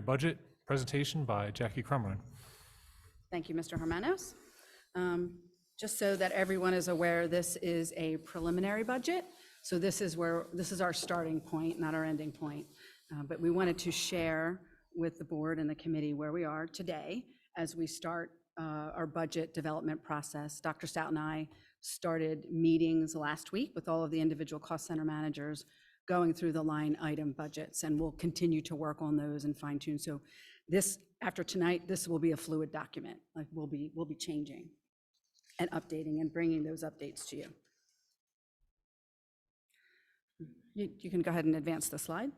preliminary budget presentation by Jackie Crumrine. Thank you, Mr. Hermanos. Just so that everyone is aware, this is a preliminary budget. So this is our starting point, not our ending point. But we wanted to share with the board and the committee where we are today as we start our budget development process. Dr. Stout and I started meetings last week with all of the individual cost center managers going through the line item budgets, and we'll continue to work on those and fine tune. So this, after tonight, this will be a fluid document. Like we'll be changing and updating and bringing those updates to you. You can go ahead and advance the slide.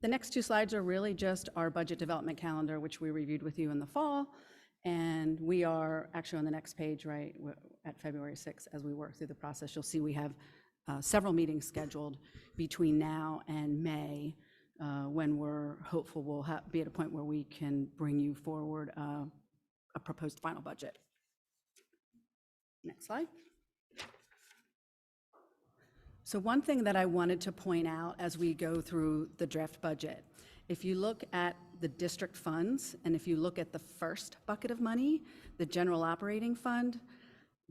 The next two slides are really just our budget development calendar, which we reviewed with you in the fall. And we are actually on the next page, right, at February 6th, as we work through the process. You'll see we have several meetings scheduled between now and May, when we're hopeful we'll be at a point where we can bring you forward a proposed final budget. Next slide. So one thing that I wanted to point out as we go through the draft budget, if you look at the district funds, and if you look at the first bucket of money, the general operating fund,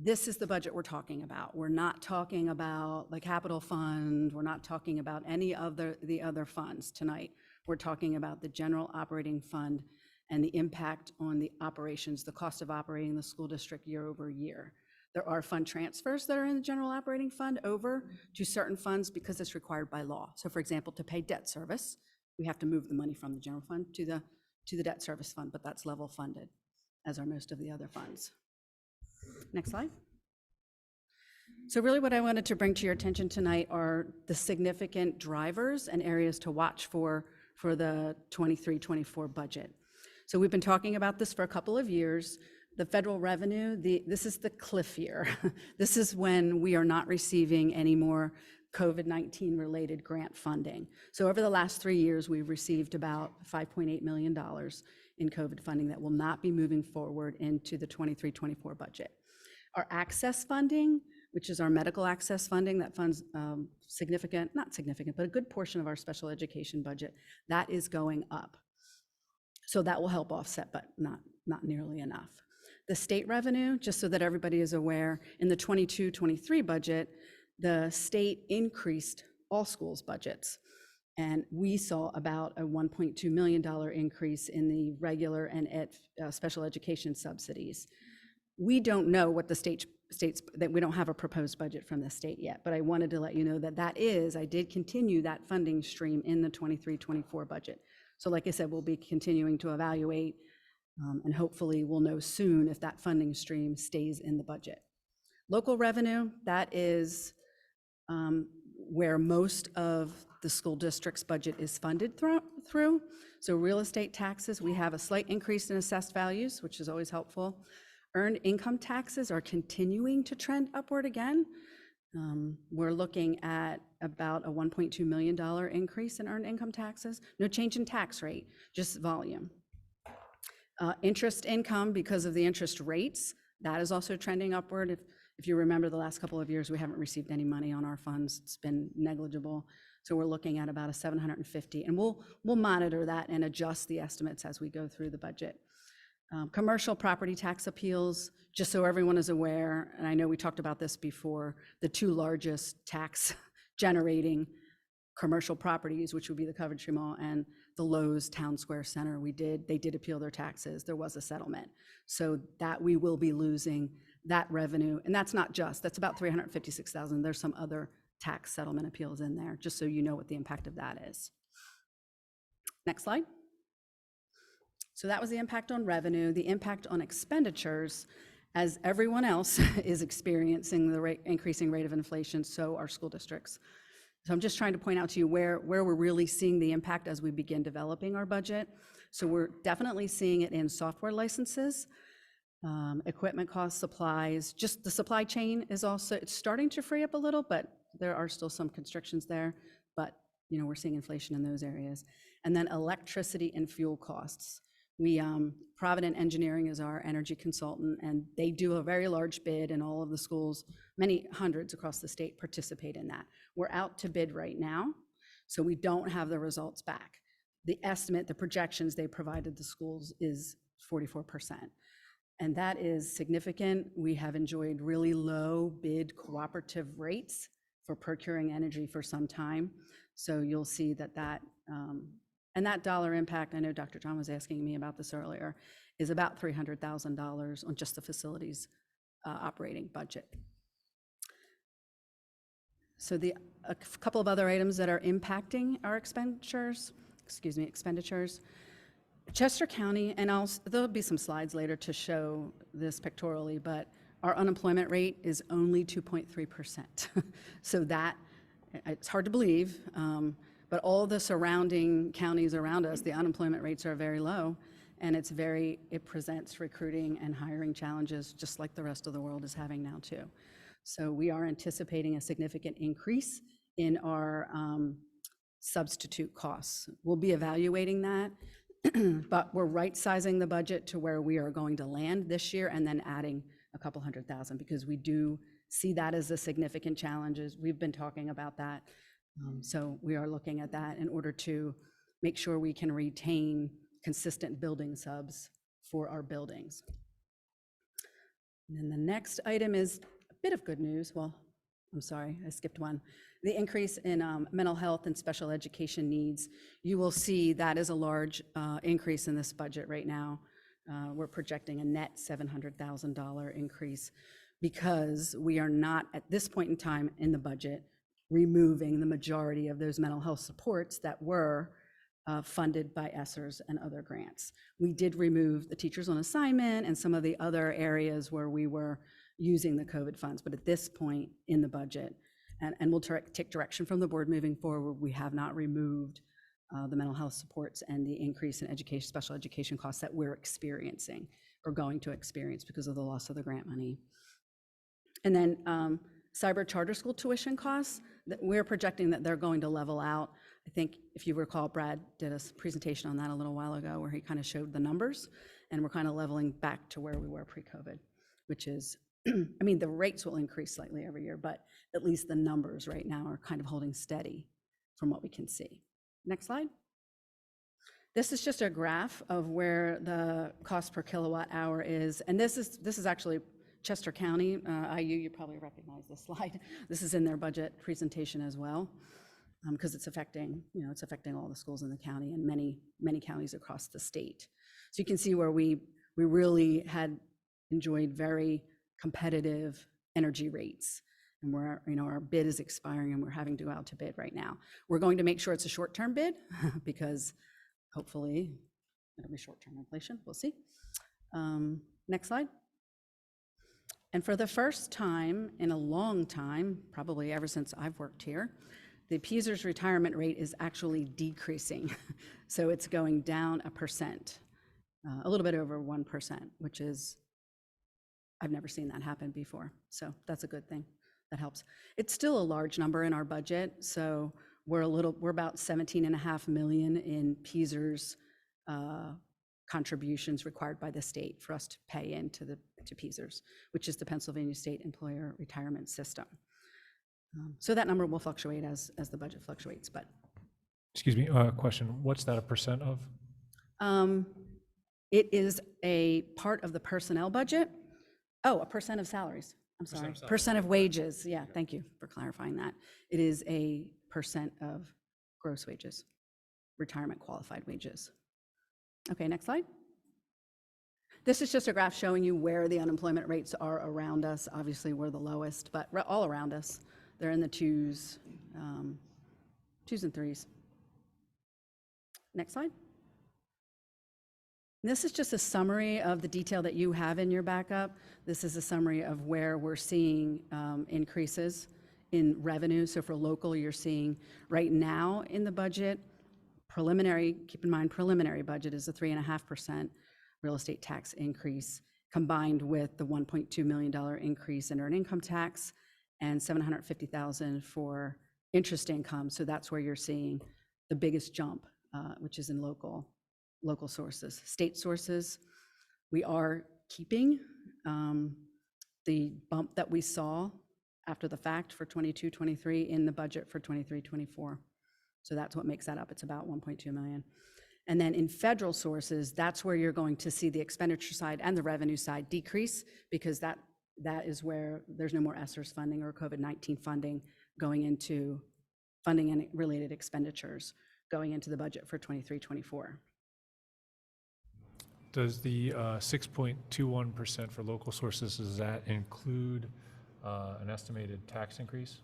this is the budget we're talking about. We're not talking about the capital fund. We're not talking about any of the other funds tonight. We're talking about the general operating fund and the impact on the operations, the cost of operating the school district year over year. There are fund transfers that are in the general operating fund over to certain funds because it's required by law. So for example, to pay debt service, we have to move the money from the general fund to the debt service fund, but that's level funded, as are most of the other funds. Next slide. So really what I wanted to bring to your attention tonight are the significant drivers and areas to watch for the 23-24 budget. So we've been talking about this for a couple of years. The federal revenue, this is the cliff year. This is when we are not receiving any more COVID-19 related grant funding. So over the last 3 years, we've received about $5.8 million in COVID funding that will not be moving forward into the 23-24 budget. Our access funding, which is our medical access funding that funds not significant, but a good portion of our special education budget, that is going up. So that will help offset, but not nearly enough. The state revenue, just so that everybody is aware, in the 22-23 budget, the state increased all schools' budgets. And we saw about a $1.2 million increase in the regular and special education subsidies. We don't know what the states, that we don't have a proposed budget from the state yet, but I wanted to let you know that I did continue that funding stream in the 23-24 budget. So like I said, we'll be continuing to evaluate and hopefully we'll know soon if that funding stream stays in the budget. Local revenue, that is where most of the school district's budget is funded through. So real estate taxes, we have a slight increase in assessed values, which is always helpful. Earned income taxes are continuing to trend upward again. We're looking at about a $1.2 million increase in earned income taxes. No change in tax rate, just volume. Interest income, because of the interest rates, that is also trending upward. If you remember the last couple of years, we haven't received any money on our funds. It's been negligible. So we're looking at about a 750, and we'll monitor that and adjust the estimates as we go through the budget. Commercial property tax appeals, just so everyone is aware, and I know we talked about this before, the two largest tax generating commercial properties, which would be the Coventry Mall and the Lowe's Town Square Center, they did appeal their taxes. There was a settlement. So that we will be losing that revenue. And that's about $356,000. There's some other tax settlement appeals in there, just so you know what the impact of that is. Next slide. So that was the impact on revenue. The impact on expenditures, as everyone else is experiencing the increasing rate of inflation, so are school districts. So I'm just trying to point out to you where we're really seeing the impact as we begin developing our budget. So we're definitely seeing it in software licenses, equipment costs, supplies. Just the supply chain is also, it's starting to free up a little, but there are still some constrictions there. But we're seeing inflation in those areas. And then electricity and fuel costs. Provident Engineering is our energy consultant, and they do a very large bid, and all of the schools, many hundreds across the state, participate in that. We're out to bid right now, so we don't have the results back. the estimate, the projections they provided the schools is 44%. And that is significant. We have enjoyed really low bid cooperative rates for procuring energy for some time. So you'll see that and that dollar impact, I know Dr. John was asking me about this earlier, is about $300,000 on just the facilities operating budget. So a couple of other items that are impacting our expenditures. Chester County, and there'll be some slides later to show this pictorially, but our unemployment rate is only 2.3%. So it's hard to believe, but all the surrounding counties around us, the unemployment rates are very low, and it presents recruiting and hiring challenges just like the rest of the world is having now too. So we are anticipating a significant increase in our substitute costs. We'll be evaluating that, but we're right-sizing the budget to where we are going to land this year and then adding a couple $100,000 because we do see that as a significant challenge. We've been talking about that. So we are looking at that in order to make sure we can retain consistent building subs for our buildings. And then the next item is a bit of good news. Well, I'm sorry, I skipped one. The increase in mental health and special education needs. You will see that is a large increase in this budget right now. We're projecting a net $700,000 increase because we are not, at this point in time in the budget, removing the majority of those mental health supports that were funded by ESSERS and other grants. We did remove the teachers on assignment and some of the other areas where we were using the COVID funds, but at this point in the budget, and we'll take direction from the board moving forward, we have not removed the mental health supports and the increase in special education costs that we're experiencing or going to experience because of the loss of the grant money. And then cyber charter school tuition costs, we're projecting that they're going to level out. I think if you recall, Brad did a presentation on that a little while ago where he kind of showed the numbers, and we're kind of leveling back to where we were pre-COVID, which is, I mean, the rates will increase slightly every year, but at least the numbers right now are kind of holding steady from what we can see. Next slide. This is just a graph of where the cost per kilowatt hour is, and this is actually Chester County, IU, you probably recognize this slide. This is in their budget presentation as well, because it's affecting all the schools in the county and many counties across the state. So you can see where we really had enjoyed very competitive energy rates, and our bid is expiring and we're having to go out to bid right now. We're going to make sure it's a short-term bid because hopefully it'll be short-term inflation. We'll see. Next slide. And for the first time in a long time, probably ever since I've worked here, the PSERS retirement rate is actually decreasing. So it's going down 1%, a little bit over 1%, which is, I've never seen that happen before. So that's a good thing. That helps. It's still a large number in our budget. So we're about $17.5 million in PSERS contributions required by the state for us to pay into to PSERS, which is the Pennsylvania State Employer Retirement System. So that number will fluctuate as the budget fluctuates, but. Excuse me, question. What's that a percent of? It is a part of the personnel budget. Oh, a percent of salaries. I'm sorry. Percent of wages. Yeah, thank you for clarifying that. It is a percent of gross wages, retirement qualified wages. Okay, next slide. This is just a graph showing you where the unemployment rates are around us. Obviously, we're the lowest, but all around us. They're in the twos and threes. Next slide. This is just a summary of the detail that you have in your backup. This is a summary of where we're seeing increases in revenue. So for local, you're seeing right now in the budget, preliminary, keep in mind preliminary budget is a 3.5% real estate tax increase combined with the $1.2 million increase in earned income tax and $750,000 for interest income. So that's where you're seeing the biggest jump, which is in local sources. State sources, we are keeping the bump that we saw after the fact for 22-23 in the budget for 23-24. So that's what makes that up. It's about 1.2 million. And then in federal sources, that's where you're going to see the expenditure side and the revenue side decrease, because that is where there's no more ESSERS funding or COVID-19 funding going into funding and related expenditures going into the budget for 23-24. Does the 6.21% for local sources, does that include an estimated tax increase?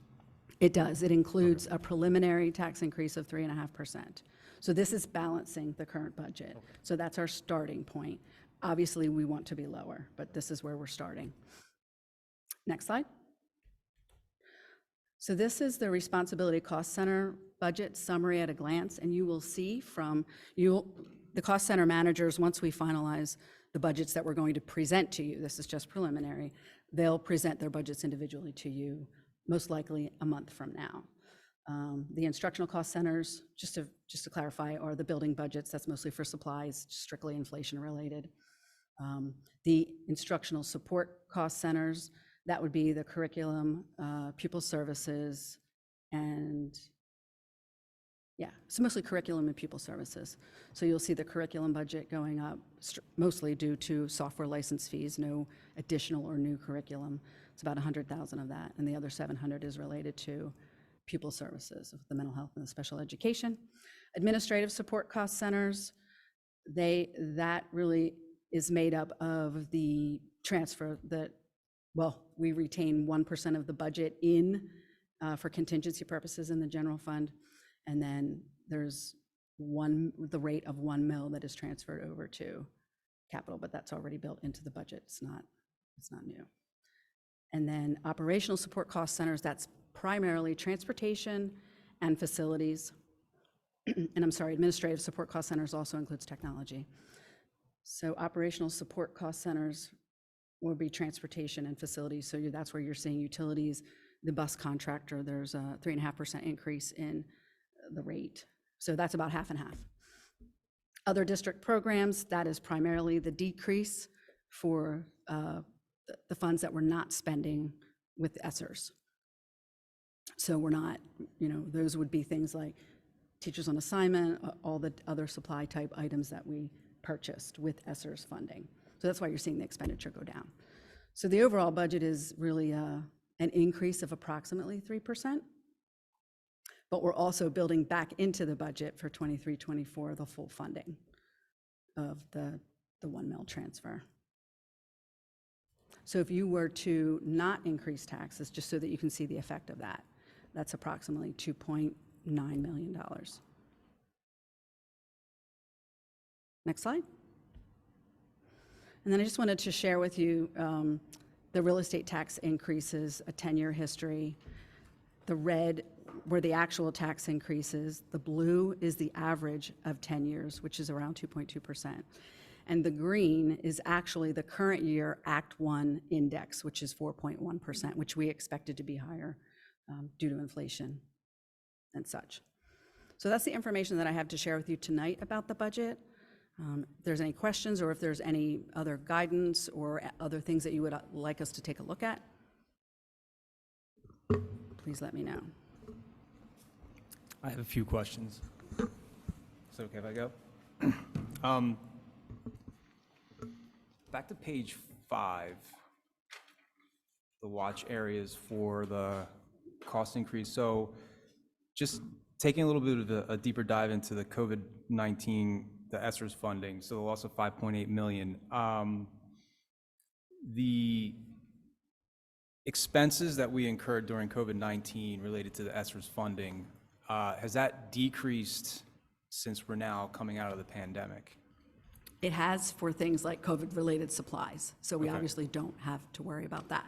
It does. It includes a preliminary tax increase of 3.5%. So this is balancing the current budget. Okay. So that's our starting point. Obviously, we want to be lower, but this is where we're starting. Next slide. So this is the Responsibility Cost Center budget summary at a glance, and you will see from the cost center managers, once we finalize the budgets that we're going to present to you, this is just preliminary, they'll present their budgets individually to you, most likely a month from now. The instructional cost centers, just to clarify, are the building budgets. That's mostly for supplies, strictly inflation related. The instructional support cost centers, that would be the curriculum, pupil services, and so mostly curriculum and pupil services. So you'll see the curriculum budget going up, mostly due to software license fees, no additional or new curriculum. It's about 100,000 of that, and the other 700 is related to pupil services, of the mental health and the special education. Administrative support cost centers, that really is made up of the transfer that, well, we retain 1% of the budget for contingency purposes in the general fund, and then there's the rate of 1 mil that is transferred over to capital, but that's already built into the budget. It's not new. And then operational support cost centers, that's primarily transportation and facilities. And I'm sorry, administrative support cost centers also includes technology. So operational support cost centers will be transportation and facilities. So that's where you're seeing utilities, the bus contractor, there's a 3.5% increase in the rate. So that's about half and half. Other district programs, that is primarily the decrease for the funds that we're not spending with ESSERS. So we're not, those would be things like teachers on assignment, all the other supply type items that we purchased with ESSERS funding. So that's why you're seeing the expenditure go down. So the overall budget is really an increase of approximately 3%, but we're also building back into the budget for 23-24 the full funding of the 1 mil transfer. So if you were to not increase taxes, just so that you can see the effect of that, that's approximately $2.9 million. Next slide. And then I just wanted to share with you the real estate tax increases, a 10-year history. The red were the actual tax increases. The blue is the average of 10 years, which is around 2.2%. And the green is actually the current year Act 1 index, which is 4.1%, which we expected to be higher due to inflation and such. So that's the information that I have to share with you tonight about the budget. If there's any questions or if there's any other guidance or other things that you would like us to take a look at, please let me know. I have a few questions. Is it okay if I go? Back to page 5, the watch areas for the cost increase. So just taking a little bit of a deeper dive into the COVID-19, the ESSERS funding, so the loss of $5.8 million. The expenses that we incurred during COVID-19 related to the ESSERS funding, has that decreased since we're now coming out of the pandemic? It has for things like COVID-related supplies, so we obviously don't have to worry about that.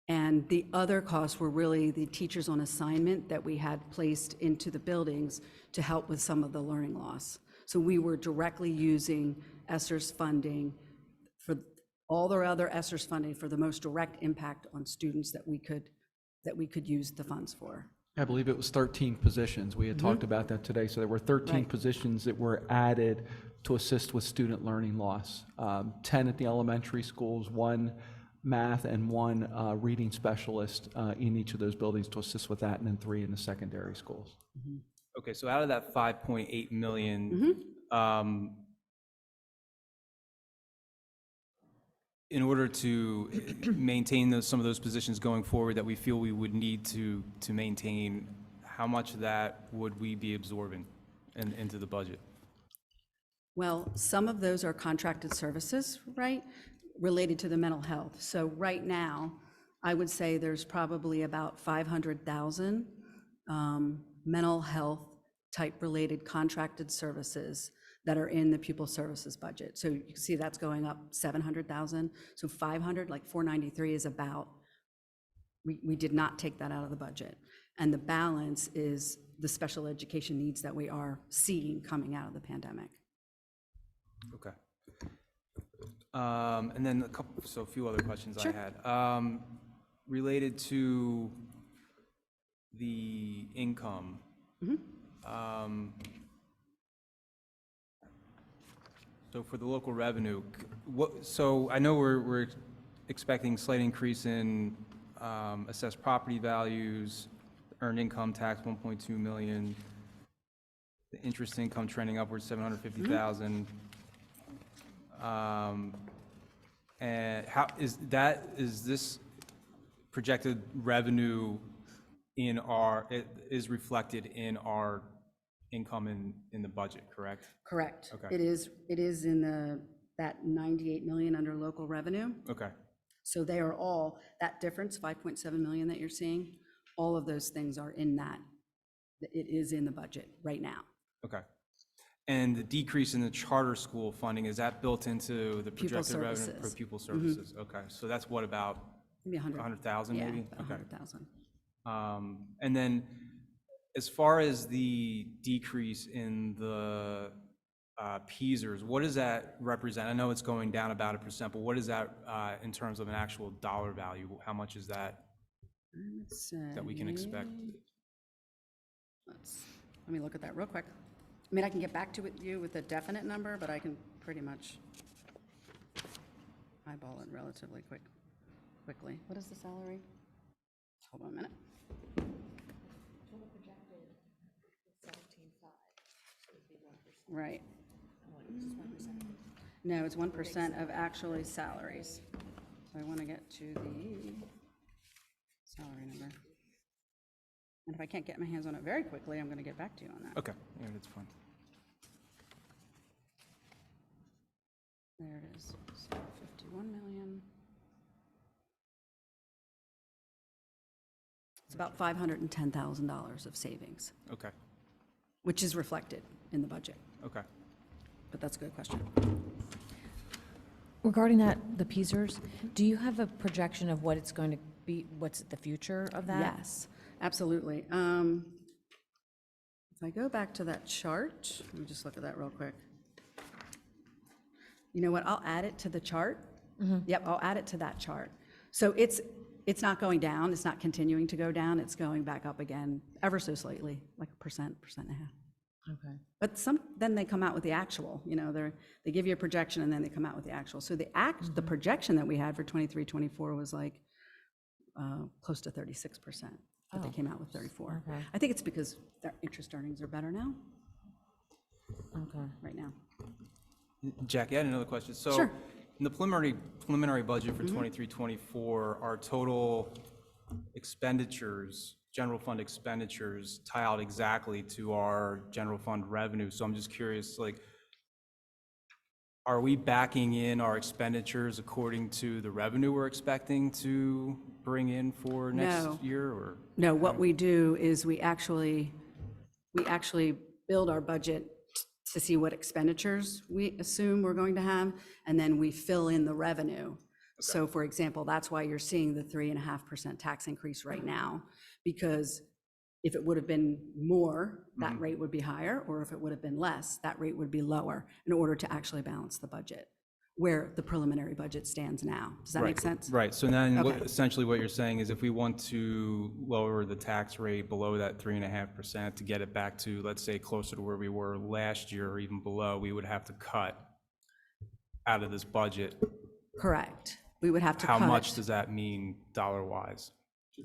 And the other costs were really the teachers on assignment that we had placed into the buildings to help with some of the learning loss. So we were directly using ESSERS funding for all their other ESSERS funding for the most direct impact on students that we could use the funds for. I believe it was 13 positions. We had talked about that today. So there were 13 positions that were added to assist with student learning loss. 10 at the elementary schools, 1 math and 1 reading specialist in each of those buildings to assist with that, and then 3 in the secondary schools. Okay, so out of that 5.8 million, in order to maintain some of those positions going forward that we feel we would need to maintain, how much of that would we be absorbing into the budget? Well, some of those are contracted services, right, related to the mental health. So right now, I would say there's probably about 500,000 mental health type related contracted services that are in the pupil services budget. So you can see that's going up 700,000. So 500, like 493 is about, we did not take that out of the budget. And the balance is the special education needs that we are seeing coming out of the pandemic. Okay. And then a few other questions Sure. I had. Related to the income. So for the local revenue, so I know we're expecting slight increase in assessed property values, earned income tax, 1.2 million, the interest income trending upwards, 750,000. And how is this projected revenue is reflected in our income in the budget, correct? Correct. Okay. It is in that 98 million under local revenue. Okay, So they are all, that difference, 5.7 million that you're seeing, all of those things are in that. It is in the budget right now. okay. And the decrease in the charter school funding, is that built into the Pupil projected revenue for services. pupil services? Okay, so that's what, about Maybe 100,000 Yeah, maybe? about Okay. 100,000. And then as far as the decrease in the PSERS, what does that represent? I know it's going down about 1%, but what is that in terms of an actual dollar value? How much is that that we can expect? Let me look at that real quick. I mean, I can get back to you with a definite number, but I can pretty much eyeball it relatively quickly. What is the salary? Hold on a minute. Right. No, it's 1% of actually salaries. So I want to get to the salary number. And if I can't get my hands on it very quickly, I'm going to get back to you on that. Okay, yeah, that's fine. There it is. So 51 million. It's about $510,000 of savings, Okay, which is reflected in the budget. okay. But that's a good question. Regarding that, the PSERS, do you have a projection of what it's going to be, what's the future of that? Yes, absolutely. If I go back to that chart, let me just look at that real quick. You know what, I'll add it to the chart. Yep, I'll add it to that chart. So it's not going down, it's not continuing to go down, it's going back up again ever so slightly, like 1%, 1.5%. Okay. But then they come out with the actual, you know, they give you a projection and then they come out with the actual. So the projection that we had for 23, 24 was like close to 36%, but they came out with 34. Okay. I think it's because their interest earnings are better now, Okay. right now. Jackie, I had another question. So Sure. in the preliminary budget for 23, 24, our total expenditures, general fund expenditures tie out exactly to our general fund revenue. So I'm just curious, like, are we backing in our expenditures according to the revenue we're expecting to bring in for next No. year, or? No, what we do is we actually build our budget to see what expenditures we assume we're going to have, and then we fill in the revenue. So for example, that's why you're seeing the 3.5% tax increase right now, because if it would have been more, that rate would be higher, or if it would have been less, that rate would be lower in order to actually balance the budget, where the preliminary budget stands now. Does that make sense? Right, so then Okay. essentially what you're saying is if we want to lower the tax rate below that 3.5% to get it back to, let's say, closer to where we were last year or even below, we would have to cut out of this budget. Correct. We would have to How cut much does that mean dollar-wise?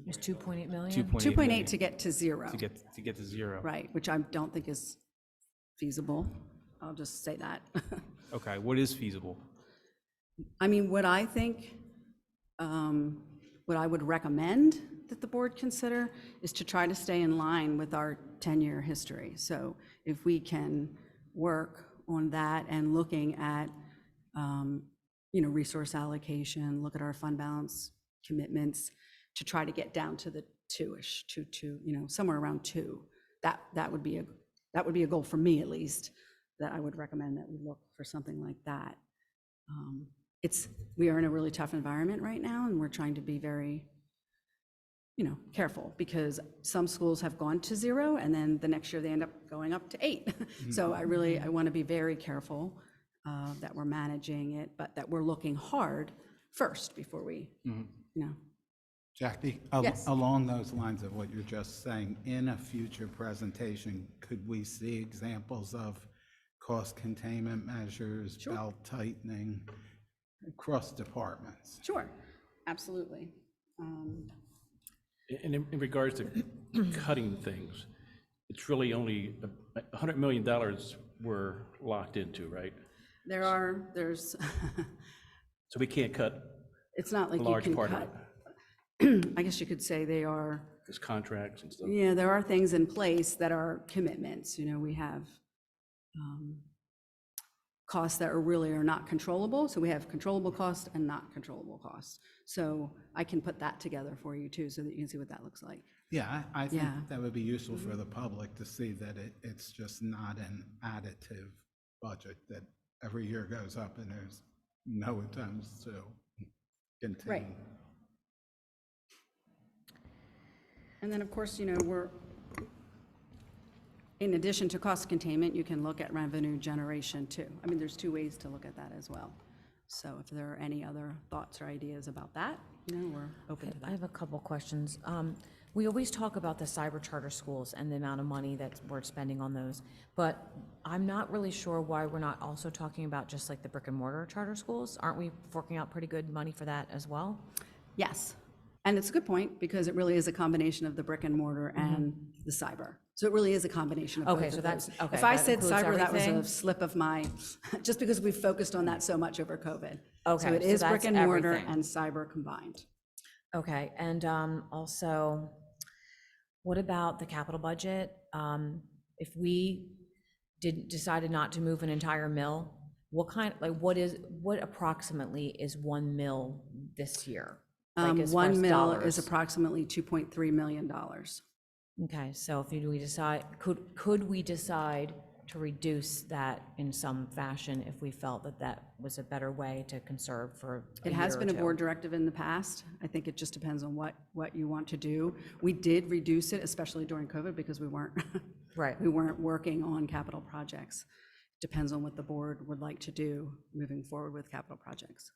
It's 2.8 million? 2.8 2.8 million to get to zero, to get to zero. right, which I don't think is feasible. I'll just say that. Okay, what is feasible? I mean, what I think, what I would recommend that the board consider is to try to stay in line with our 10-year history. So if we can work on that and looking at, resource allocation, look at our fund balance commitments to try to get down to the two-ish, somewhere around 2. That would be a goal for me, at least, that I would recommend that we look for something like that. We are in a really tough environment right now, and we're trying to be very, careful, because some schools have gone to 0, and then the next year they end up going up to 8. So I want to be very careful that we're managing it, but that we're looking hard first before we, Jackie, Yes. along those lines of what you're just saying, in a future presentation, could we see examples of cost containment measures, belt tightening across departments? Sure, absolutely. And in regards to cutting things, it's really only $100 million we're locked into, right? There's, So we can't cut it's not like a you large can part of cut. it. I guess you could say they are, There's contracts and stuff. yeah, there are things in place that are commitments. We have costs that are not controllable. So we have controllable costs and not controllable costs. So I can put that together for you too, so that you can see what that looks like. Yeah, I think Yeah. that would be useful for the public to see that it's just not an additive budget that every year goes up and there's no attempts to contain. Right. And then, of course, in addition to cost containment, you can look at revenue generation too. I mean, there's 2 ways to look at that as well. So if there are any other thoughts or ideas about that, we're open to I that. have a couple questions. We always talk about the cyber charter schools and the amount of money that we're spending on those, but I'm not really sure why we're not also talking about just like the brick and mortar charter schools. Aren't we forking out pretty good money for that as well? Yes, and it's a good point, because it really is a combination of the brick and mortar and the cyber. So it really is a combination of both Okay, of so those. that's- okay, If I that said includes cyber, that was everything? a slip of my, just because we've focused on that so much over COVID. Okay, So it so is brick that's and mortar everything. and cyber combined. Okay, and also, what about the capital budget? If we decided not to move an entire mill, what approximately is 1 mill this year? Like, as far 1 as mil is dollars? approximately $2.3 million. Okay, so if we decide, could we decide to reduce that in some fashion if we felt that that was a better way to conserve for a It has year or been a two? board directive in the past. I think it just depends on what you want to do. We did reduce it, especially during COVID, because we weren't Right. we weren't working on capital projects. Depends on what the board would like to do moving forward with capital projects.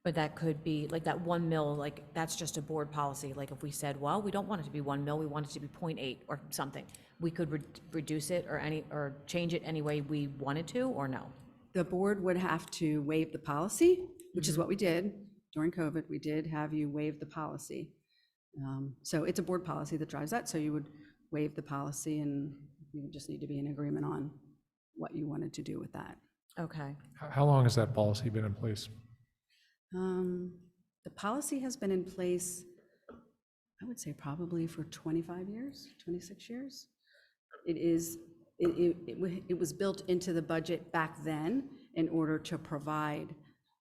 But that could be, like, that 1 mil, like, that's just a board policy. Like, if we said, well, we don't want it to be 1 mil, we want it to be 0.8 or something, we could reduce it or change it any way we wanted to, or no? The board would have to waive the policy, which is what we did during COVID. We did have you waive the policy. So it's a board policy that drives that. So you would waive the policy, and you would just need to be in agreement on what you wanted to do with that. Okay, How long has that policy been in place? The policy has been in place, I would say probably for 25 years, 26 years. It was built into the budget back then in order to provide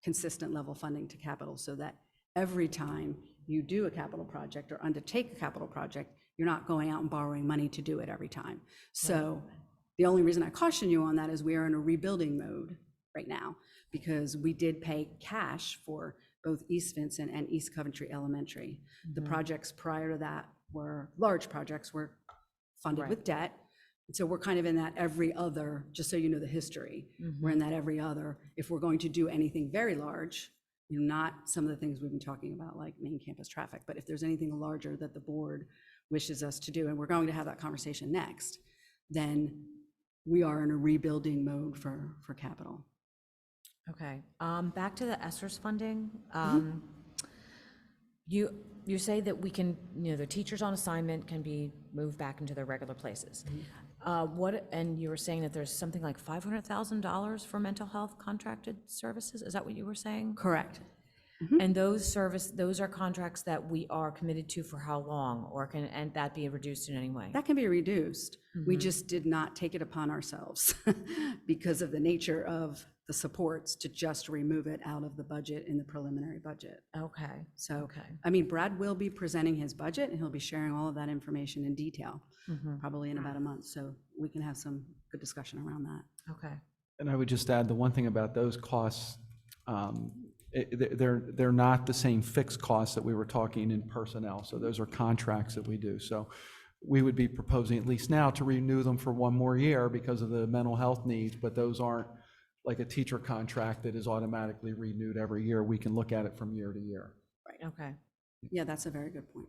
consistent level funding to capital, so that every time you do a capital project or undertake a capital project, you're not going out and borrowing money to do it every time. So the only reason I caution you on that is we are in a rebuilding mode right now, because we did pay cash for both East Vincent and East Coventry Elementary. The projects prior to that were, large projects were funded Right. with debt. And so we're kind of in that every other, just so you know the history, we're in that every other. If we're going to do anything very large, not some of the things we've been talking about, like main campus traffic, but if there's anything larger that the board wishes us to do, and we're going to have that conversation next, then we are in a rebuilding mode for capital. Okay, back to the ESSERS funding. You say that we can, the teachers on assignment can be moved back into their regular places. And you were saying that there's something like $500,000 for mental health contracted services? Is that what you were saying? Correct. And those are contracts that we are committed to for how long, or and that be reduced in any way? That can be reduced. We just did not take it upon ourselves because of the nature of the supports to just remove it out of the budget in the preliminary budget. Okay, So, okay. I mean, Brad will be presenting his budget and he'll be sharing all of that information in detail, probably in about a month. So we can have some good discussion around that. Okay. And I would just add, the one thing about those costs, they're not the same fixed costs that we were talking in personnel. So those are contracts that we do. So we would be proposing, at least now, to renew them for one more year because of the mental health needs, but those aren't like a teacher contract that is automatically renewed every year. We can look at it from year to year. Okay, Yeah, that's a very good point.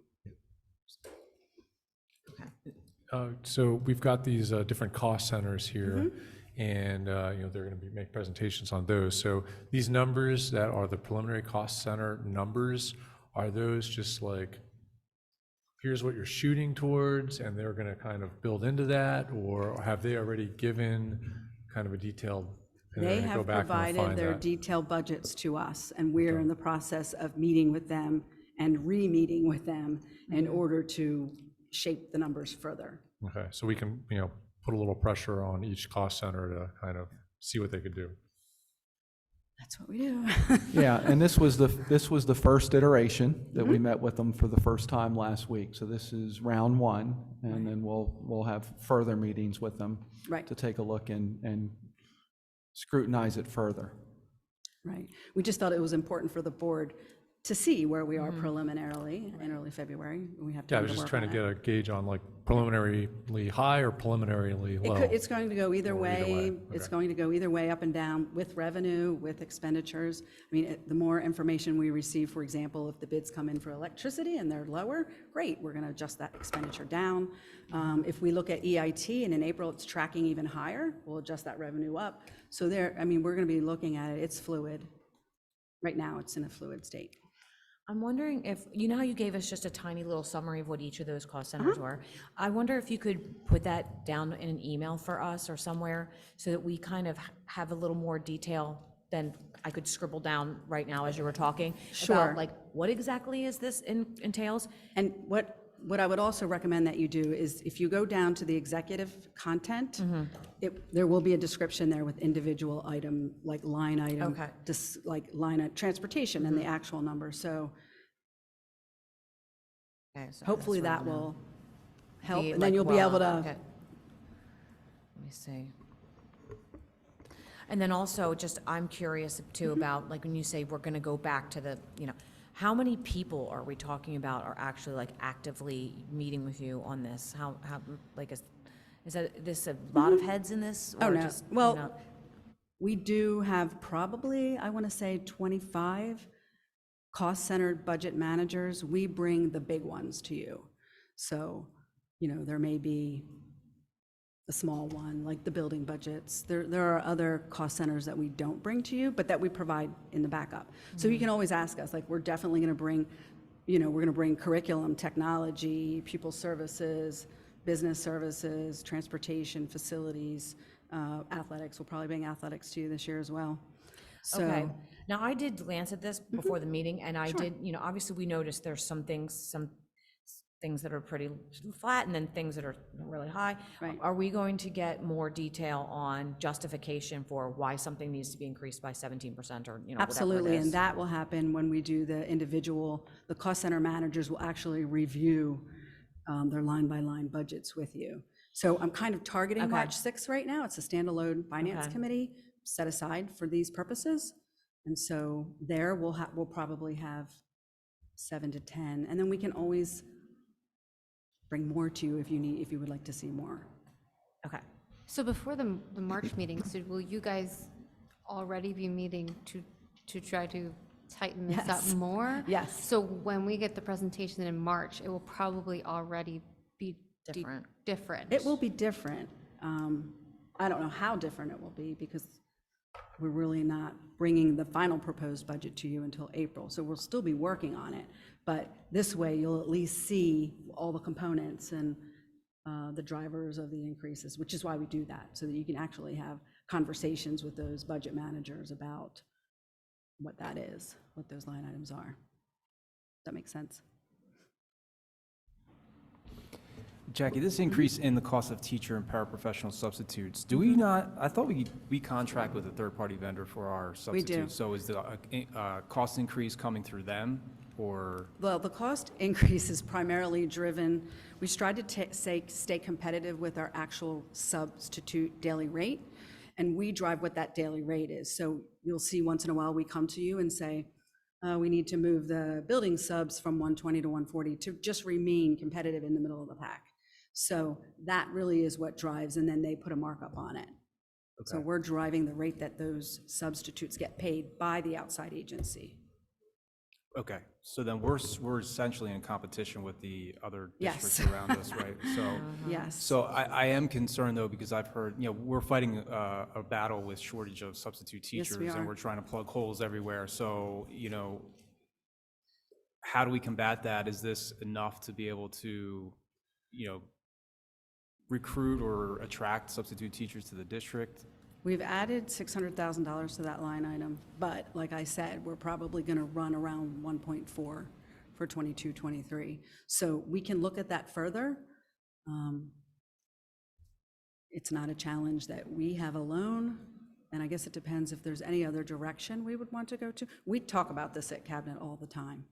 okay. So we've got these different cost centers here, and they're going to be make presentations on those. So these numbers that are the preliminary cost center numbers, are those just like, here's what you're shooting towards, and they're going to kind of build into that, or have they already given kind of a detailed? and They they're gonna go have back and provided refine their that? detailed budgets to us, and we're in the process of meeting with them and re-meeting with them in order to shape the numbers further. Okay, so we can, put a little pressure on each cost center to kind of see what they could do. That's what we do. Yeah, and this was the first iteration that we met with them for the first time last week. So this is round one, and then we'll have further meetings with them Right. to take a look and scrutinize it further. Right. We just thought it was important for the board to see where we are preliminarily in early February. We have Yeah, I time was to just work trying on to get it. a gauge on like preliminarily high or preliminarily low. It's going to go either Or either way. way, It's okay. going to go either way, up and down, with revenue, with expenditures. I mean, the more information we receive, for example, if the bids come in for electricity and they're lower, great, we're going to adjust that expenditure down. If we look at EIT and in April it's tracking even higher, we'll adjust that revenue up. So we're going to be looking at it. It's fluid. Right now, it's in a fluid state. I'm wondering if, how you gave us just a tiny little summary of what each of those cost centers were? I wonder if you could put that down in an email for us or somewhere so that we kind of have a little more detail than I could scribble down right now as you were talking. Sure. About like, what exactly is this entails? And what I would also recommend that you do is if you go down to the executive content, there will be a description there with individual item, like line item. Okay. Like line of transportation and the actual number. So Okay, so hopefully that's that where I'm will gonna help, be and then like, you'll be able well, to, okay. Let me see. And then also, just, I'm curious too about, like, when you say we're gonna go back to the, how many people are we talking about are actually like actively meeting with you on this? How, like, is this a lot of heads in this? Oh, or no. just, Well, we do have probably, I want to say 25 cost-centered budget managers. We bring the big ones to you. So, there may be a small one, like the building budgets. There are other cost centers that we don't bring to you, but that we provide in the backup. So you can always ask us, like, we're definitely going to bring, we're going to bring curriculum, technology, pupil services, business services, transportation, facilities, athletics. We'll probably bring athletics to you this year as well. So, Okay. Now, I did glance at this before the meeting, and I did, obviously, we noticed there's some things that are pretty flat, and then things that are really high. Right. Are we going to get more detail on justification for why something needs to be increased by 17% or, whatever absolutely, it is? and that will happen when we do the cost center managers will actually review their line-by-line budgets with you. So I'm kind of targeting Okay. March 6th right now. It's a standalone finance Okay. committee set aside for these purposes. And so there we'll probably have 7 to 10, and then we can always bring more to you if you would like to see more. Okay. So before the March meeting, so will you guys already be meeting to try to tighten this Yes. up more? Yes. So when we get the presentation in March, it will probably already be Different. different. It will be different. I don't know how different it will be because we're really not bringing the final proposed budget to you until April. So we'll still be working on it. But this way, you'll at least see all the components and the drivers of the increases, which is why we do that, so that you can actually have conversations with those budget managers about what that is, what those line items are. Does that make sense? Jackie, this increase in the cost of teacher and paraprofessional substitutes, do we not, I thought we contract with a third-party vendor for our We do. substitutes. So is the cost increase coming through them, or? Well, the cost increase is primarily driven, we tried to stay competitive with our actual substitute daily rate, and we drive what that daily rate is. So you'll see once in a while, we come to you and say, we need to move the building subs from 120 to 140 to just remain competitive in the middle of the pack. So that really is what drives, and then they put a markup on it. So Okay. we're driving the rate that those substitutes get paid by the outside agency. Okay, so then we're essentially in competition with the other Yes. districts around us, right? So, Yes. so I am concerned though, because I've heard, we're fighting a battle with shortage of substitute Yes, we teachers, and are. we're trying to plug holes everywhere. So, how do we combat that? Is this enough to be able to, recruit or attract substitute teachers to the district? We've added $600,000 to that line item, but like I said, we're probably going to run around 1.4 for 22, 23. So we can look at that further. It's not a challenge that we have alone, and I guess it depends if there's any other direction we would want to go to. We talk about this at Cabinet all the time,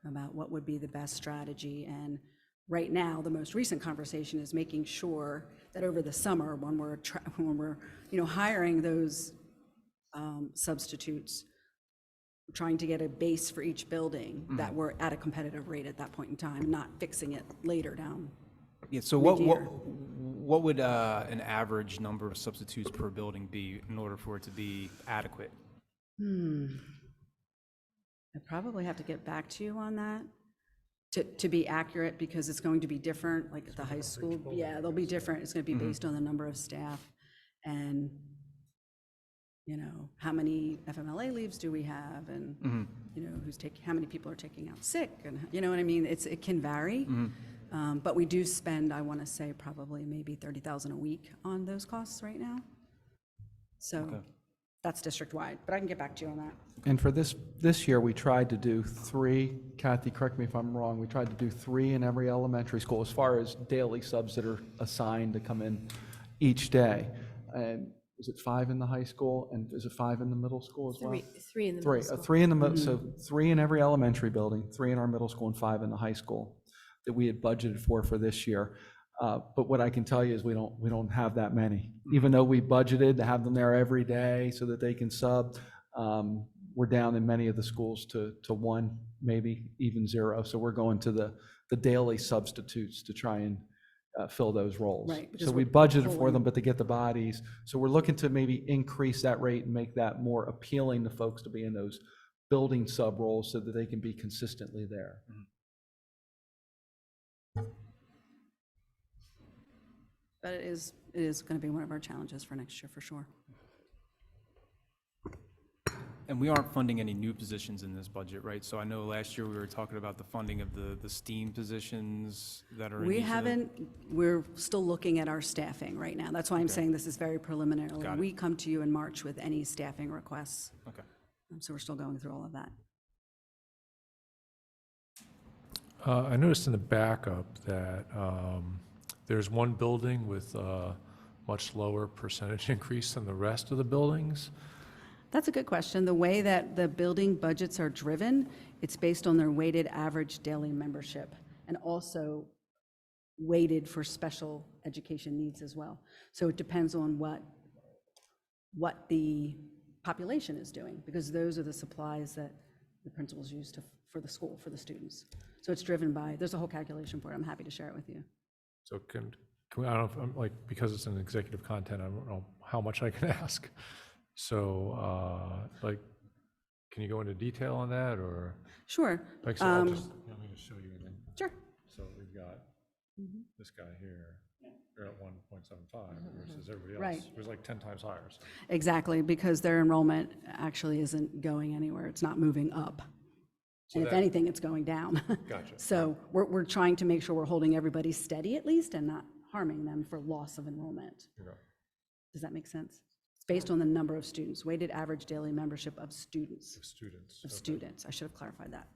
about what would be the best strategy. And right now, the most recent conversation is making sure that over the summer, when we're hiring those substitutes, trying to get a base for each building, that we're at a competitive rate at that point in time, not fixing it later down. Yeah, so what would an average number of substitutes per building be in order for it to be adequate? I probably have to get back to you on that to be accurate, because it's going to be different, like at the high school. Yeah, they'll be different. It's going to be based on the number of staff and, how many FMLA leaves do we have, and, how many people are taking out sick, and you know what I mean? It can vary. But we do spend, I want to say, probably maybe $30,000 a week on those costs right now. So that's district-wide, but I can get back to you on that. And for this year, we tried to do 3, Kathy, correct me if I'm wrong, we tried to do 3 in every elementary school as far as daily subs that are assigned to come in each day. And is it 5 in the high school, and is it 5 in the middle school as well? Three in the Three, middle school. 3 in the middle, so 3 in every elementary building, 3 in our middle school, and 5 in the high school that we had budgeted for this year. But what I can tell you is we don't have that many. Even though we budgeted to have them there every day so that they can sub, we're down in many of the schools to 1, maybe even 0. So we're going to the daily substitutes to try and fill those roles. Right, because So we we're budgeted for pulling- them, but to get the bodies. So we're looking to maybe increase that rate and make that more appealing to folks to be in those building sub roles so that they can be consistently there. But it is going to be one of our challenges for next year, for sure. And we aren't funding any new positions in this budget, right? So I know last year we were talking about the funding of the STEAM positions that are in We each of the- haven't, we're still looking at our staffing right now. That's why I'm saying this is very preliminary. Got it. We come to you in March with any staffing requests. Okay. So we're still going through all of that. I noticed in the backup that there's one building with a much lower percentage increase than the rest of the buildings. That's a good question. The way that the building budgets are driven, it's based on their weighted average daily membership, and also weighted for special education needs as well. So it depends on what the population is doing, because those are the supplies that the principals use for the school, for the students. So it's driven by, there's a whole calculation for it. I'm happy to share it with you. So can we, I don't know if I'm like, because it's an executive content, I don't know how much I can ask. So can you go into detail on that, or? Sure. Like, so let me just show you again. Sure. So we've got this guy here, you're at 1.75 versus everybody Right. else. It was like 10 times higher. So. Exactly, because their enrollment actually isn't going anywhere. It's not moving up. So And if that- anything, it's going down. Gotcha. So we're trying to make sure we're holding everybody steady at least and not harming them for loss of enrollment. Okay. Does that make sense? It's based on the number of students, weighted average daily membership of students, Students. of okay. students. I should have clarified that.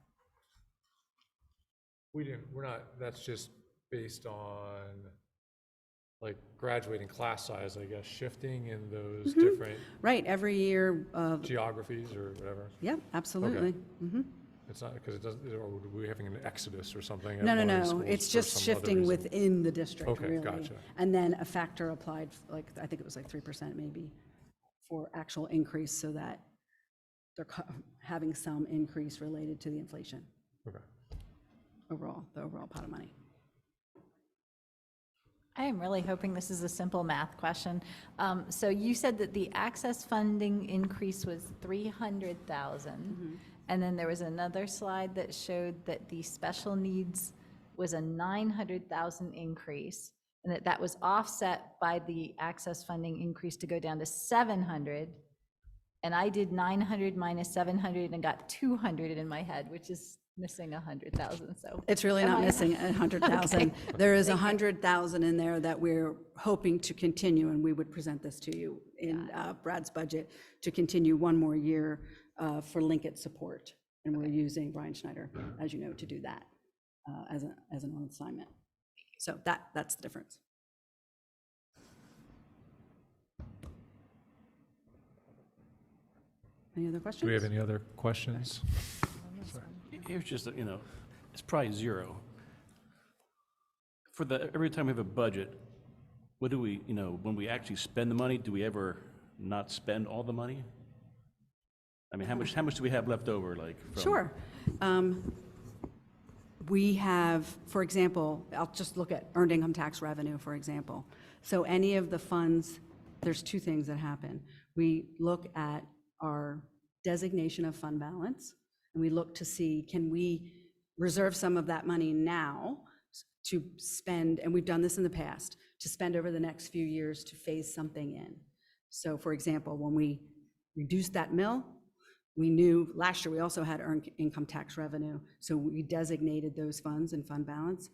We're not, that's just based on like graduating class size, I guess, shifting in those different Right, every year, geographies or whatever. yeah, absolutely. Mhm. It's not, because it doesn't, or are we having an exodus or something? at No, one of the no, schools it's for just some other shifting reason? within the district, Okay, really. gotcha. And then a factor applied, like, I think it was like 3% maybe, for actual increase, so that they're having some increase related to the inflation Okay. overall, the overall pot of money. I am really hoping this is a simple math question. So you said that the access funding increase was 300,000. And then there was another slide that showed that the special needs was a 900,000 increase, and that was offset by the access funding increase to go down to 700. And I did 900 minus 700 and got 200 in my head, which is missing 100,000, so. It's really Am not I- missing 100,000. There is 100,000 in there that we're hoping to continue, and we would present this to you in Brad's budget, to continue one more year for Linkit support. And we're using Brian Schneider, as you know, to do that as an on assignment. So that's the difference. Any other questions? Do we have any other questions? Here's just, it's probably zero. For every time we have a budget, what do we, when we actually spend the money, do we ever not spend all the money? I mean, how much do we have left over, like? From, Sure. We have, for example, I'll just look at earned income tax revenue, for example. So any of the funds, there's two things that happen. We look at our designation of fund balance, and we look to see, can we reserve some of that money now to spend, and we've done this in the past, to spend over the next few years to phase something in. So for example, when we reduced that mill, we knew last year we also had earned income tax revenue, so we designated those funds in fund balance.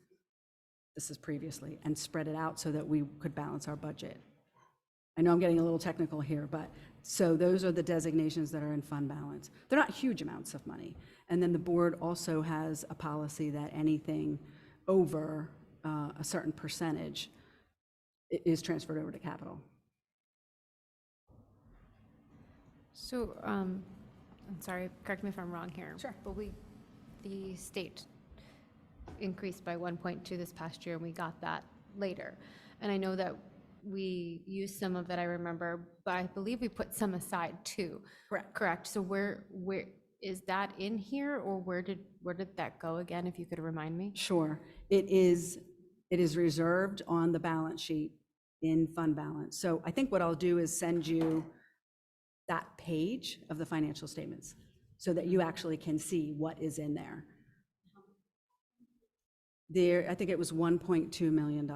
This is previously, and spread it out so that we could balance our budget. I know I'm getting a little technical here, but so those are the designations that are in fund balance. They're not huge amounts of money. And then the board also has a policy that anything over a certain percentage is transferred over to capital. So, I'm sorry, correct me if I'm wrong here. Sure. But the state increased by 1.2 this past year, and we got that later. And I know that we used some of it, I remember, but I believe we put some aside too. Correct. Correct. So where is that in here, or where did that go again, if you could remind me? Sure. It is reserved on the balance sheet in fund balance. So I think what I'll do is send you that page of the financial statements so that you actually can see what is in there. There, I think it was $1.2 million.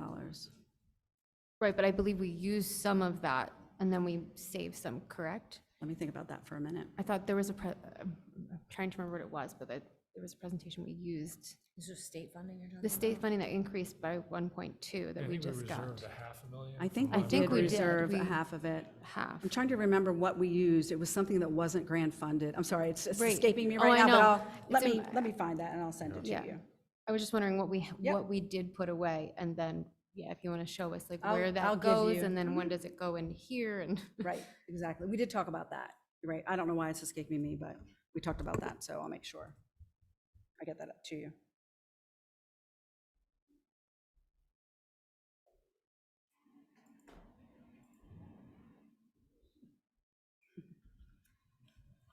Right, but I believe we used some of that, and then we saved some, correct? Let me think about that for a minute. I thought there was I'm trying to remember what it was, but there was a presentation we used. Is this state funding you're talking The state funding that increased by 1.2 that we just got. reserved $500,000. I think I we think did we did. reserve a We- half of it. Half. I'm trying to remember what we used. It was something that wasn't grant funded. I'm sorry, it's Right. escaping me Oh, right I now, but know. let It's me, in- let me find that and I'll send it to Yeah. you. I was just wondering what Yep. we did put away, and then, yeah, if you want to show us like I'll where give that goes, you- and then when does it go in here, and. Right, exactly. We did talk about that. You're right. I don't know why it's escaping me, but we talked about that, so I'll make sure I get that up to you.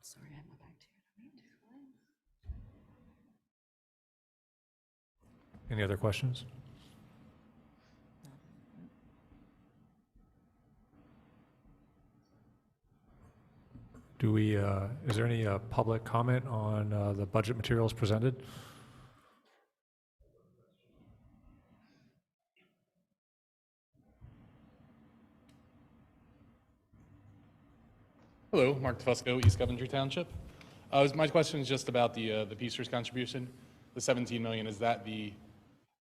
Sorry, I have my back to you. Any other questions? Do we, is there any public comment on the budget materials presented? Hello, Mark DeFusco, East Coventry Township. My question is just about the PSERS contribution, the 17 million. Is that the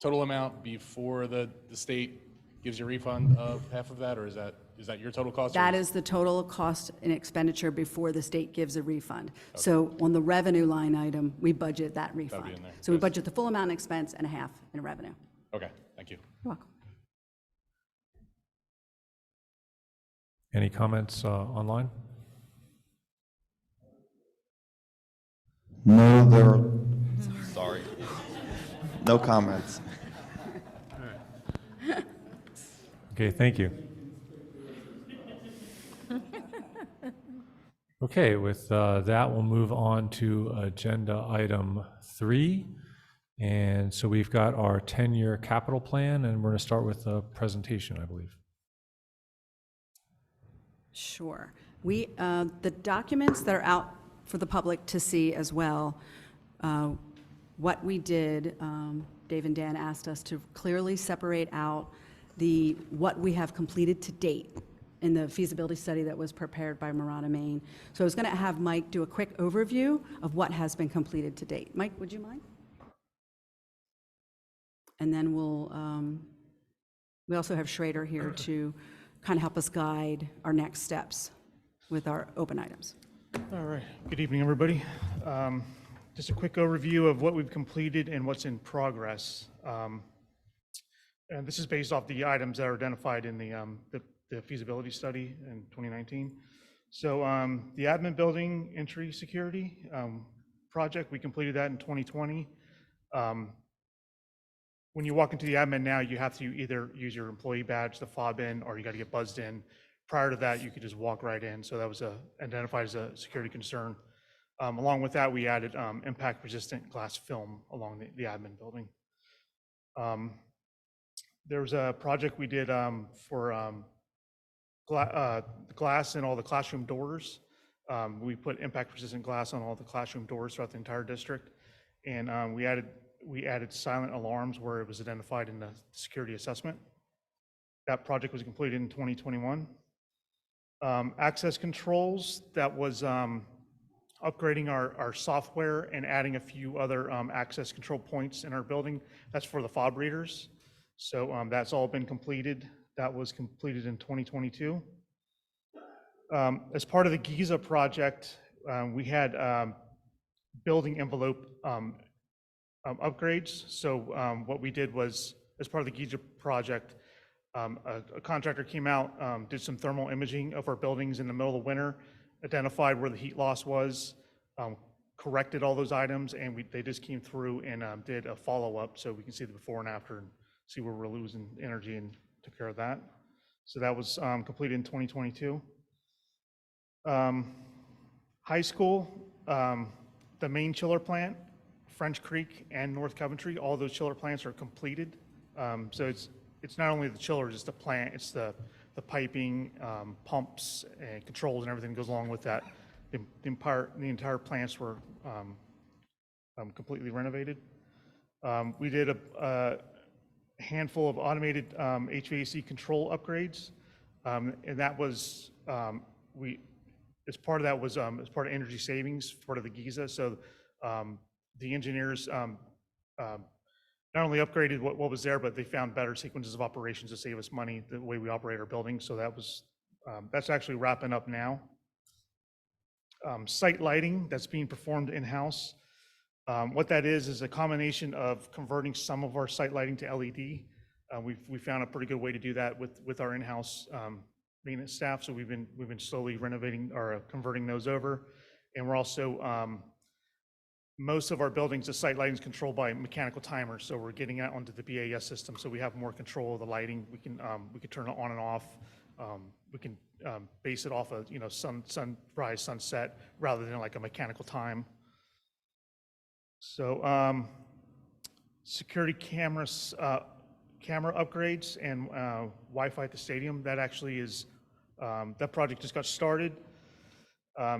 total amount before the state gives you a refund of half of that, or is that your total cost? That is the total cost and expenditure before the state gives a refund. So on the revenue line item, we budget that refund. in there. So we Yes. budget the full amount in expense and a half in revenue. Okay, thank you. You're welcome. Any comments online? No, sorry. No comments. Okay, thank you. Okay, with that, we'll move on to agenda item 3. And so we've got our 10-year capital plan, and we're going to start with a presentation, I believe. Sure. The documents that are out for the public to see as well, what we did, Dave and Dan asked us to clearly separate out what we have completed to date in the feasibility study that was prepared by Marana, Maine. So I was going to have Mike do a quick overview of what has been completed to date. Mike, would you mind? And then we also have Schrader here to kind of help us guide our next steps with our open items. All right. Good evening, everybody. Just a quick overview of what we've completed and what's in progress. And this is based off the items that are identified in the feasibility study in 2019. So the admin building entry security project, we completed that in 2020. When you walk into the admin now, you have to either use your employee badge, the fob in, or you got to get buzzed in. Prior to that, you could just walk right in. So that was identified as a security concern. Along with that, we added impact-resistant glass film along the admin building. There was a project we did for glass in all the classroom doors. We put impact-resistant glass on all the classroom doors throughout the entire district. And we added silent alarms where it was identified in the security assessment. That project was completed in 2021. Access controls, that was upgrading our software and adding a few other access control points in our building. That's for the fob readers. So that's all been completed. That was completed in 2022. As part of the Giza project, we had building envelope upgrades. So what we did was, as part of the Giza project, a contractor came out, did some thermal imaging of our buildings in the middle of the winter, identified where the heat loss was, corrected all those items, and they just came through and did a follow-up so we can see the before and after and see where we're losing energy, and took care of that. So that was completed in 2022. High school, the main chiller plant, French Creek and North Coventry, all those chiller plants are completed. So it's not only the chillers, it's the plant, it's the piping, pumps, and controls, and everything that goes along with that. The entire plants were completely renovated. We did a handful of automated HVAC control upgrades, and that was as part of that was as part of energy savings, part of the Giza. So the engineers not only upgraded what was there, but they found better sequences of operations to save us money the way we operate our buildings. So that was that's actually wrapping up now. Site lighting that's being performed in-house. What that is a combination of converting some of our site lighting to LED. We found a pretty good way to do that with our in-house maintenance staff. So we've been slowly renovating or converting those over, and we're also most of our buildings, the site lighting is controlled by mechanical timers. So we're getting that onto the BAS system, so we have more control of the lighting. We can turn it on and off. We can base it off of sunrise, sunset, rather than like a mechanical time. So security cameras, camera upgrades, and Wi-Fi at the stadium. That actually is that project just got started.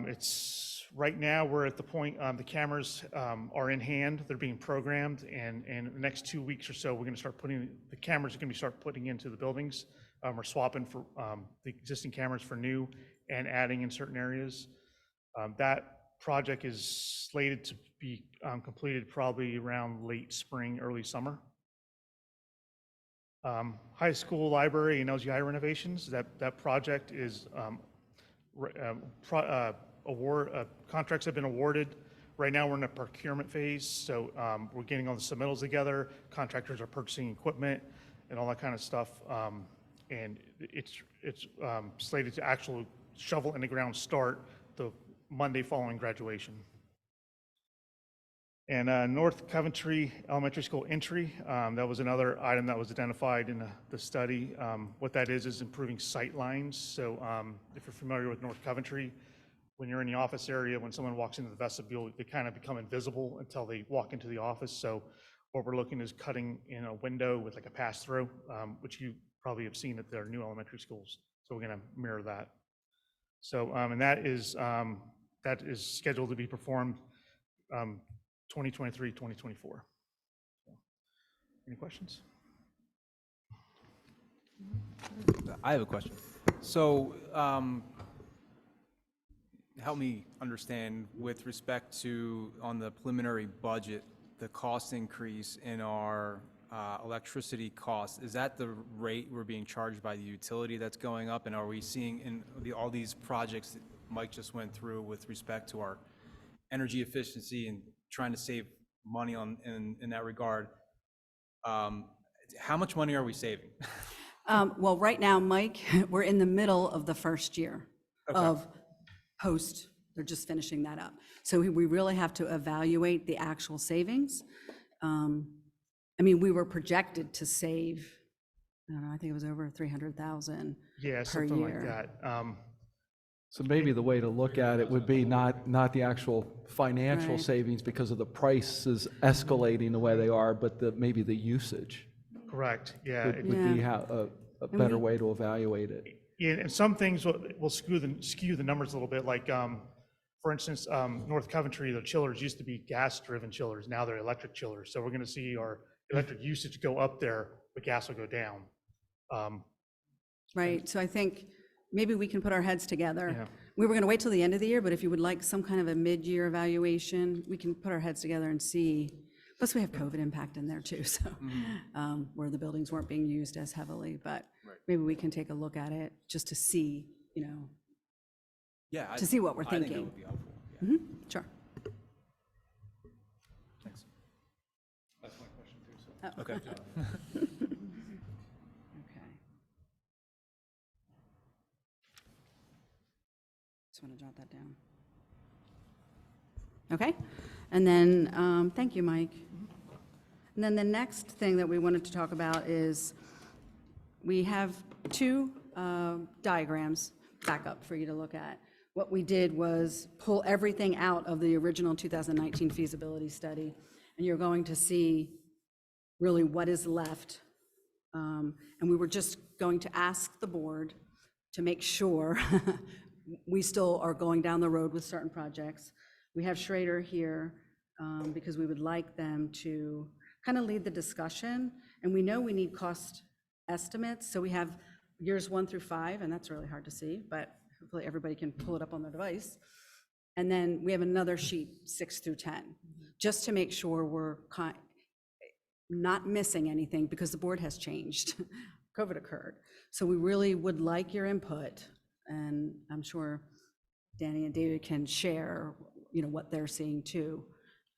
It's right now we're at the point the cameras are in hand. They're being programmed, and in the next 2 weeks or so, we're going to start putting the cameras. Are going to start putting into the buildings. We're swapping for the existing cameras for new, and adding in certain areas. That project is slated to be completed probably around late spring, early summer. High school library and LGI renovations, that project is contracts have been awarded. Right now, we're in a procurement phase, so we're getting all the submittals together. Contractors are purchasing equipment and all that kind of stuff. And it's slated to actual shovel in the ground start the Monday following graduation. And North Coventry Elementary School entry, that was another item that was identified in the study. What that is improving sight lines. So if you're familiar with North Coventry, when you're in the office area, when someone walks into the vestibule, they kind of become invisible until they walk into the office. So what we're looking is cutting in a window with like a pass-through, which you probably have seen at their new elementary schools. So we're going to mirror that. So and that is scheduled to be performed 2023, 2024. So, any questions? I have a question. So help me understand with respect to, on the preliminary budget, the cost increase in our electricity costs. Is that the rate we're being charged by the utility that's going up? And are we seeing in all these projects that Mike just went through with respect to our energy efficiency and trying to save money in that regard, how much money are we saving? Well, right now, Mike, we're in the middle of the first year of post, they're just finishing that up. So we really have to evaluate the actual savings. I mean, we were projected to save, I don't know, I think it was over 300,000 Yeah, per something like year. that. So maybe the way to look at it would be not the actual financial Right. savings because of the prices escalating the way they are, but maybe the usage Correct, yeah. would be a better way to evaluate it. Yeah, and some things will skew the numbers a little bit, like, for instance, North Coventry, the chillers used to be gas-driven chillers, now they're electric chillers. So we're gonna see our electric usage go up there, but gas will go down. Right, so I think maybe we can put our heads together. Yeah. We were gonna wait till the end of the year, but if you would like some kind of a mid-year evaluation, we can put our heads together and see. Plus, we have COVID impact in there too, so, where the buildings weren't being used as heavily, but maybe we can take a look at it just to see, Yeah, to see what we're I think that thinking. would be helpful. Yeah. Sure. Thanks. That's my question too, so. Okay. Okay. Just want to jot that down. Okay, and then, thank you, Mike. And then the next thing that we wanted to talk about is, we have two diagrams back up for you to look at. What we did was pull everything out of the original 2019 feasibility study, and you're going to see really what is left. And we were just going to ask the board to make sure we still are going down the road with certain projects. We have Schrader here because we would like them to kind of lead the discussion. And we know we need cost estimates. So we have years 1 through 5, and that's really hard to see, but hopefully everybody can pull it up on their device. And then we have another sheet, 6 through 10, just to make sure we're not missing anything because the board has changed. COVID occurred. So we really would like your input, and I'm sure Danny and David can share, what they're seeing too,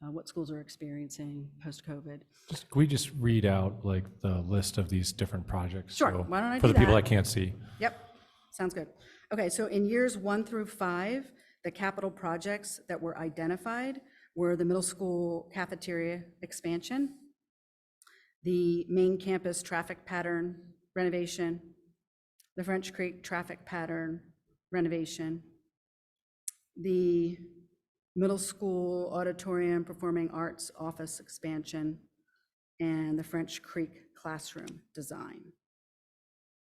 what schools are experiencing post-COVID. Can we just read out like the list of these different projects? Sure, So, why don't I for do the people that? that can't see. Yep, sounds good. Okay, so in years 1 through 5, the capital projects that were identified were the middle school cafeteria expansion, the main campus traffic pattern renovation, the French Creek traffic pattern renovation, the middle school auditorium performing arts office expansion, and the French Creek classroom design.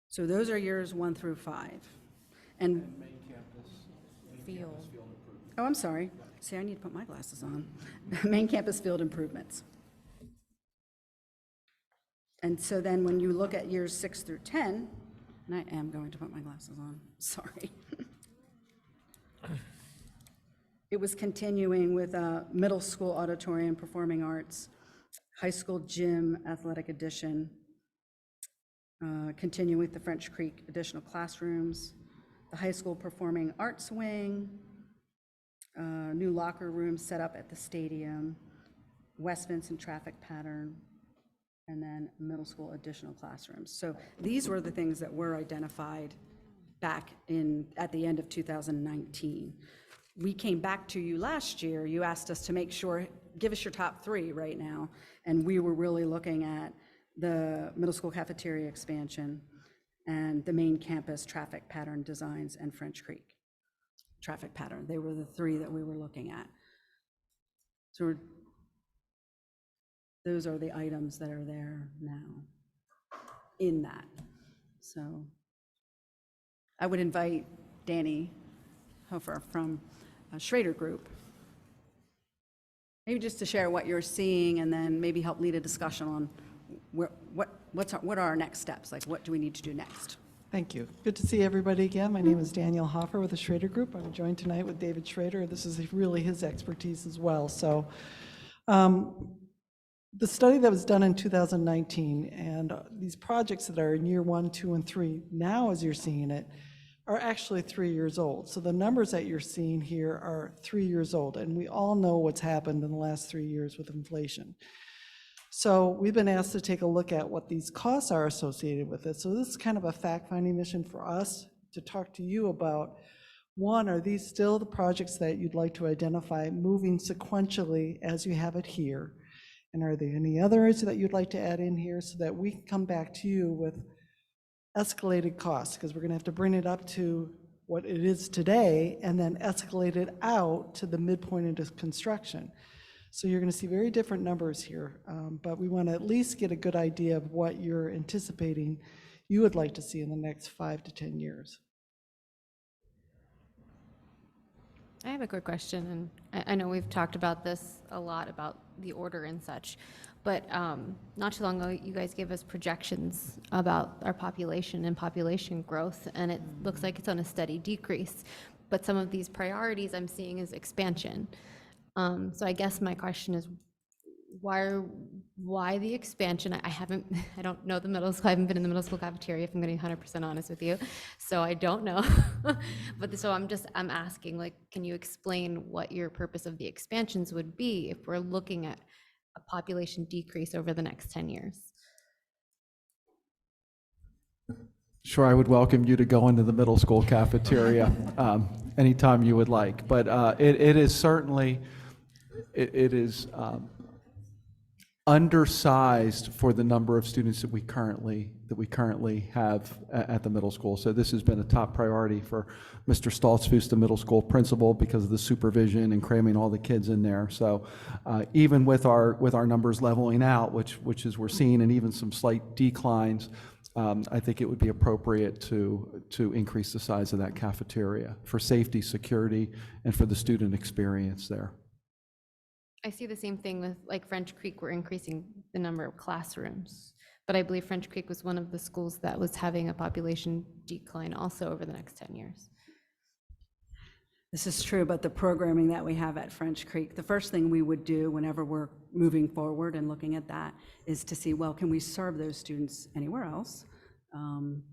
So those are years 1 through 5. And Field. oh, I'm sorry. See, I need to put my glasses on. Main campus field improvements. And so then when you look at years 6 through 10, and I am going to put my glasses on, sorry. it was continuing with middle school auditorium, performing arts, high school gym, athletic addition, continuing with the French Creek additional classrooms, the high school performing arts wing, new locker rooms set up at the stadium, West Vincent traffic pattern, and then middle school additional classrooms. So these were the things that were identified back at the end of 2019. We came back to you last year, you asked us to make sure, give us your top 3 right now, and we were really looking at the middle school cafeteria expansion and the main campus traffic pattern designs and French Creek traffic pattern. They were the 3 that we were looking at. So those are the items that are there now in that. So I would invite Danny Hofer from Schrader Group, maybe just to share what you're seeing and then maybe help lead a discussion on what are our next steps? Like, what do we need to do next? Thank you. Good to see everybody again. My name is Danielle Hoffer with the Schrader Group. I'm joined tonight with David Schrader. This is really his expertise as well. So the study that was done in 2019 and these projects that are in year 1, 2, and 3, now as you're seeing it, are actually 3 years old. So the numbers that you're seeing here are 3 years old, and we all know what's happened in the last 3 years with inflation. So we've been asked to take a look at what these costs are associated with it. So this is kind of a fact-finding mission for us to talk to you about, one, are these still the projects that you'd like to identify moving sequentially as you have it here? And are there any others that you'd like to add in here so that we can come back to you with escalated costs, because we're going to have to bring it up to what it is today and then escalate it out to the midpoint into construction. So you're going to see very different numbers here, but we want to at least get a good idea of what you're anticipating you would like to see in the next 5 to 10 years. I have a quick question, and I know we've talked about this a lot, about the order and such, but not too long ago, you guys gave us projections about our population and population growth, and it looks like it's on a steady decrease. But some of these priorities I'm seeing is expansion. So I guess my question is, why the expansion? I don't know the middle school. I haven't been in the middle school cafeteria, if I'm going to be 100% honest with you. So I don't know. But so I'm asking, like, can you explain what your purpose of the expansions would be if we're looking at a population decrease over the next 10 years? Sure, I would welcome you to go into the middle school cafeteria anytime you would like. But it is certainly, it is undersized for the number of students that we currently have at the middle school. So this has been a top priority for Mr. Stoltzfus, the middle school principal, because of the supervision and cramming all the kids in there. So even with our numbers leveling out, which is we're seeing, and even some slight declines, I think it would be appropriate to increase the size of that cafeteria for safety, security, and for the student experience there. I see the same thing with, like, French Creek. We're increasing the number of classrooms, but I believe French Creek was one of the schools that was having a population decline also over the next 10 years. This is true, but the programming that we have at French Creek, the first thing we would do whenever we're moving forward and looking at that is to see, well, can we serve those students anywhere else? And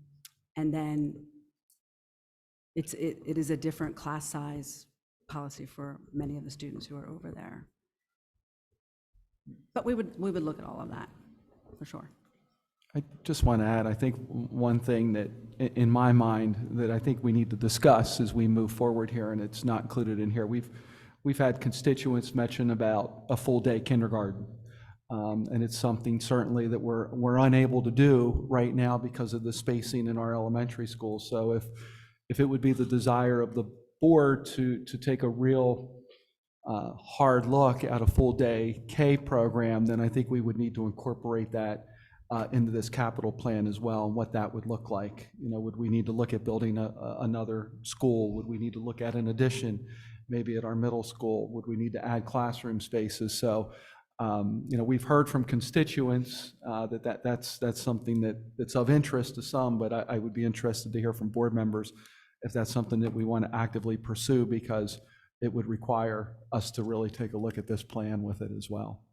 then it is a different class size policy for many of the students who are over there. But we would look at all of that, for sure. I just want to add, I think one thing that, in my mind, that I think we need to discuss as we move forward here, and it's not included in here, we've had constituents mention about a full-day kindergarten, and it's something certainly that we're unable to do right now because of the spacing in our elementary schools. So if it would be the desire of the board to take a real hard look at a full-day K program, then I think we would need to incorporate that into this capital plan as well, and what that would look like. You know, would we need to look at building another school? Would we need to look at an addition, maybe at our middle school? Would we need to add classroom spaces? So, you know, we've heard from constituents that's something that's of interest to some, but I would be interested to hear from board members if that's something that we want to actively pursue, because it would require us to really take a look at this plan with it as well.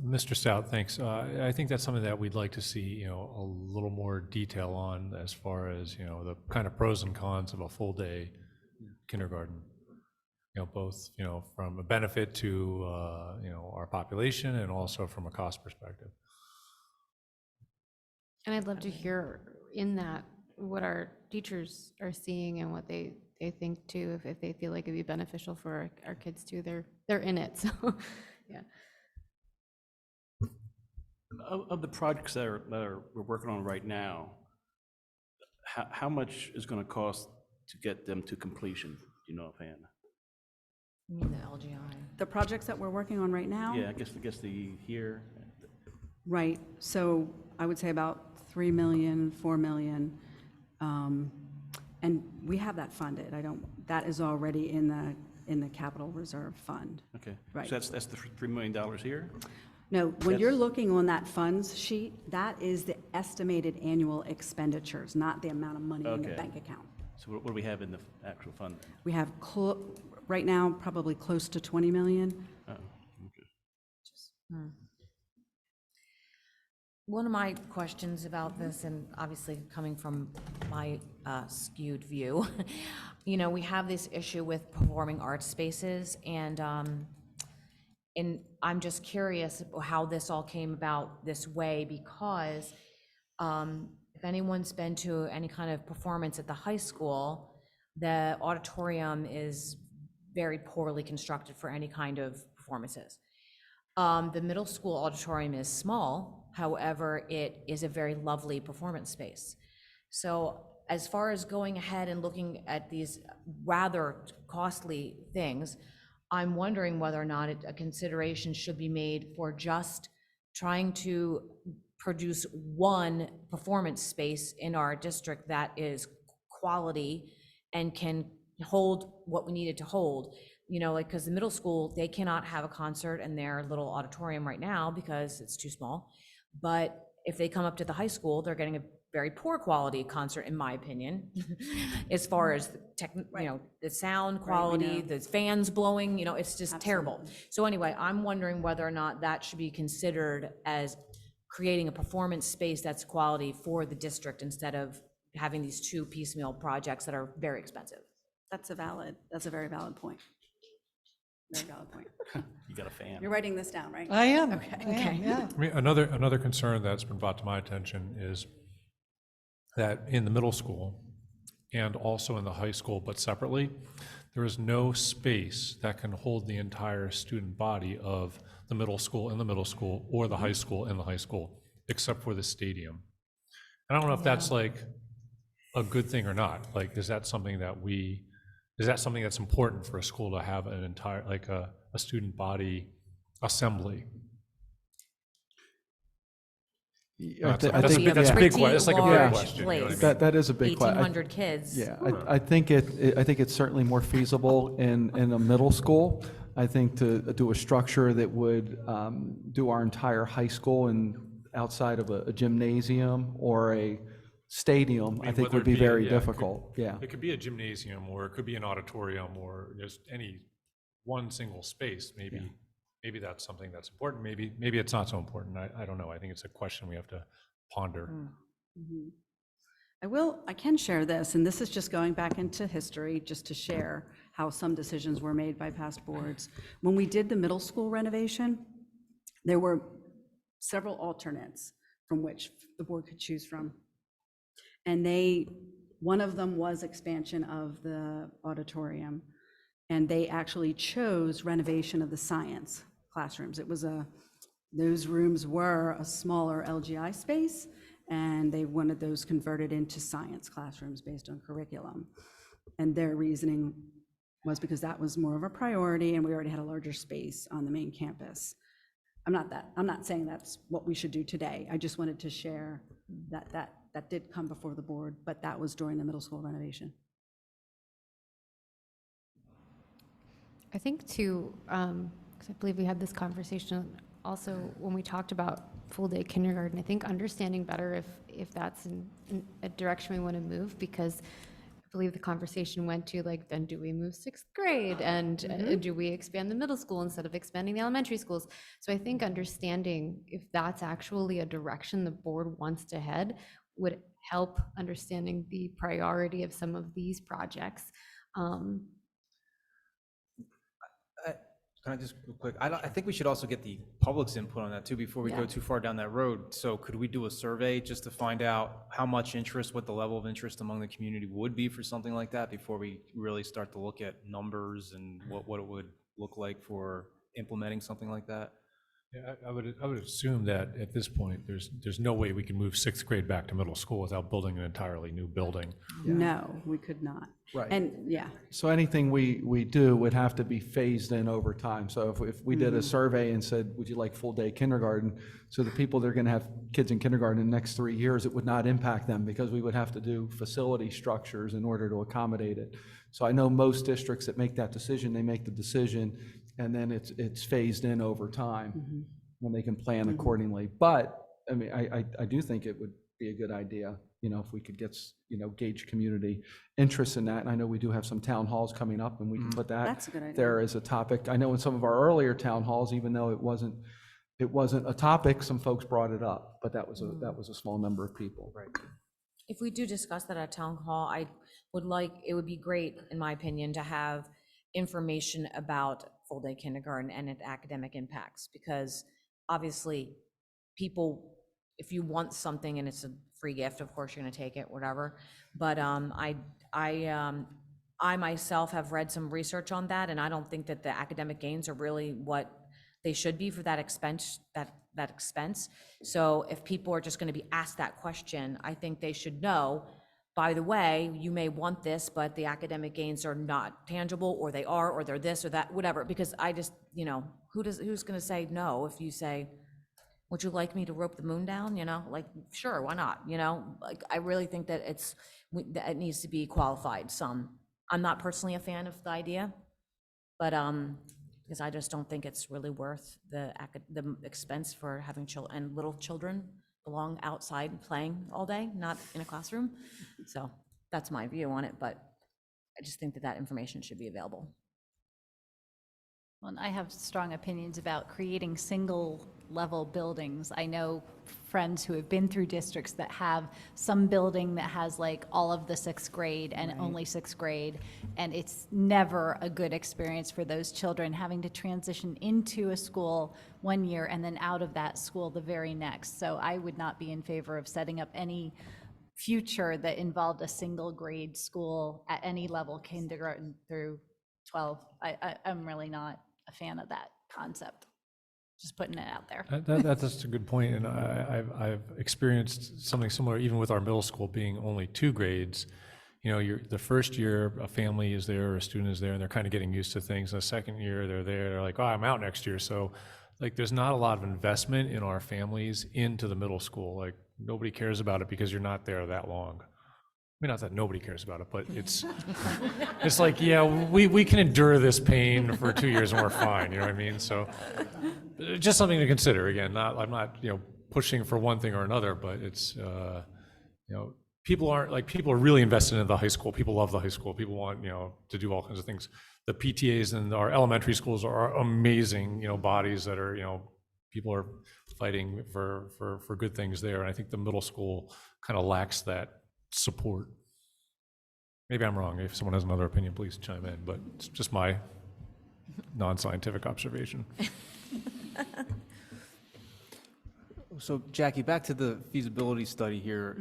Mr. Stout, thanks. I think that's something that we'd like to see, a little more detail on as far as, the kind of pros and cons of a full day kindergarten. Both, from a benefit to, our population and also from a cost perspective. And I'd love to hear in that what our teachers are seeing and what they think too, if they feel like it'd be beneficial for our kids too. They're in it, so, yeah. Of the projects that we're working on right now, how much is going to cost to get them to completion? Do you know offhand? You mean the LGI? The projects that we're working on right now? Yeah, I guess the here. Right, so I would say about 3 million, 4 million. And we have that funded. That is already in the capital reserve fund. Okay. Right. So that's the $3 million here? No, when you're looking on that funds sheet, that is the estimated annual expenditures, not the amount of money in the Okay. bank account. So what do we have in the actual fund? We have, right now, probably close to 20 million. Oh, okay. One of my questions about this, and obviously coming from my skewed view, we have this issue with performing arts spaces, and I'm just curious how this all came about this way, because if anyone's been to any kind of performance at the high school, the auditorium is very poorly constructed for any kind of performances. The middle school auditorium is small, however, it is a very lovely performance space. So as far as going ahead and looking at these rather costly things, I'm wondering whether or not a consideration should be made for just trying to produce one performance space in our district that is quality and can hold what we need it to hold. Because the middle school, they cannot have a concert in their little auditorium right now because it's too small. But if they come up to the high school, they're getting a very poor quality concert, in my opinion, as far as the sound quality, the fans blowing, it's just terrible. So anyway, I'm wondering whether or not that should be considered as creating a performance space that's quality for the district instead of having these two piecemeal projects that are very expensive. That's a very valid point. Very valid point. You got a fan. You're writing this down, right? I am. Okay. I am, yeah. I mean, another concern that's been brought to my attention is that in the middle school and also in the high school, but separately, there is no space that can hold the entire student body of the middle school in the middle school or the high school in the high school, except for the stadium. And I don't know if that's like a good thing or not. Like, is that something that's important for a school to have an entire, like a student body assembly? That's a big question. It's like a big question. You know what I mean? That is a big question. 1,800 kids. Yeah, I think it's certainly more feasible in a middle school. I think to do a structure that would do our entire high school and outside of a gymnasium or a stadium, I think whether would it be very it difficult, could- yeah. It could be a gymnasium, or it could be an auditorium, or just any one single space. Maybe that's something that's important. Maybe it's not so important. I don't know. I think it's a question we have to ponder. I can share this, and this is just going back into history, just to share how some decisions were made by past boards. When we did the middle school renovation, there were several alternates from which the board could choose from. And one of them was expansion of the auditorium, and they actually chose renovation of the science classrooms. Those rooms were a smaller LGI space, and they wanted those converted into science classrooms based on curriculum. And their reasoning was because that was more of a priority, and we already had a larger space on the main campus. I'm not saying that's what we should do today. I just wanted to share that did come before the board, but that was during the middle school renovation. I think too, because I believe we had this conversation also when we talked about full-day kindergarten. I think understanding better if that's a direction we want to move, because believe the conversation went to like, then do we move sixth grade? And do we expand the middle school instead of expanding the elementary schools? So I think understanding if that's actually a direction the board wants to head would help understanding the priority of some of these projects. Can I just real quick? I think we should also get the public's input on that too before we go Yeah. too far down that road. So could we do a survey just to find out how much interest, what the level of interest among the community would be for something like that before we really start to look at numbers and what it would look like for implementing something like that? Yeah, I would assume that at this point, there's no way we can move sixth grade back to middle school without building an entirely new building. No, we could not. Right. And, yeah, So anything we do would have to be phased in over time. So if we did a survey and said, would you like full-day kindergarten? So the people that are going to have kids in kindergarten in the next 3 years, it would not impact them because we would have to do facility structures in order to accommodate it. So I know most districts that make that decision, they make the decision, and then it's phased in over time when they can plan accordingly. But, I mean, I do think it would be a good idea, you know, if we could get, gauge community interest in that. And I know we do have some town halls coming up, and we can put that That's a good idea. there as a topic. I know in some of our earlier town halls, even though it wasn't a topic, some folks brought it up, but that was a small number of people. Right. If we do discuss that at town hall, it would be great, in my opinion, to have information about full-day kindergarten and its academic impacts, because obviously people, if you want something and it's a free gift, of course you're gonna take it, whatever. But I myself have read some research on that, and I don't think that the academic gains are really what they should be for that expense, that expense. So if people are just gonna be asked that question, I think they should know, by the way, you may want this, but the academic gains are not tangible, or they are, or they're this or that, whatever, because I just, who's gonna say no if you say, would you like me to rope the moon down, like, sure, why not, like, I really think that that it needs to be qualified some. I'm not personally a fan of the idea, but, because I just don't think it's really worth the expense for having and little children belong outside playing all day, not in a classroom. So that's my view on it, but I just think that information should be available. Well, and I have strong opinions about creating single-level buildings. I know friends who have been through districts that have some building that has like all of the sixth grade and only sixth grade, and it's never a good experience for those children having to transition into a school one year and then out of that school the very next. So I would not be in favor of setting up any future that involved a single grade school at any level, kindergarten through 12. I'm really not a fan of that concept. Just putting it out there. That's a good point, and I've experienced something similar even with our middle school being only 2 grades. The first year a family is there or a student is there and they're kind of getting used to things. And the second year they're like, oh, I'm out next year. So like there's not a lot of investment in our families into the middle school. Like nobody cares about it because you're not there that long. I mean, not that nobody cares about it, but it's like, yeah, we can endure this pain for 2 years and we're fine, you know what I mean? So just something to consider. Again, I'm not, pushing for one thing or another, but it's, people are really invested in the high school. People love the high school. People want, to do all kinds of things. The PTAs in our elementary schools are amazing, bodies that are, people are fighting for good things there. And I think the middle school kind of lacks that support. Maybe I'm wrong. If someone has another opinion, please chime in, but it's just my non-scientific observation. So Jackie, back to the feasibility study here.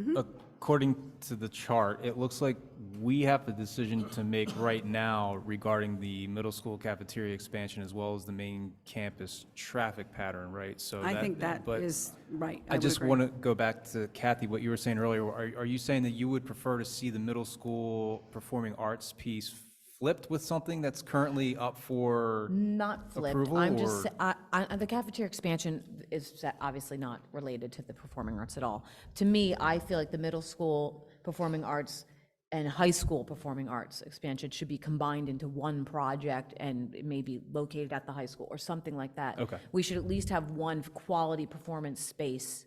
According to the chart, it looks like we have a decision to make right now regarding the middle school cafeteria expansion as well as the main campus traffic pattern, right? So I think that but is right. I would just agree. want to go back to Kathy, what you were saying earlier. Are you saying that you would prefer to see the middle school performing arts piece flipped with something that's currently up for Not flipped. approval? I'm just, or- the cafeteria expansion is obviously not related to the performing arts at all. To me, I feel like the middle school performing arts and high school performing arts expansion should be combined into one project and it may be located at the high school or something like that. Okay. We should at least have one quality performance space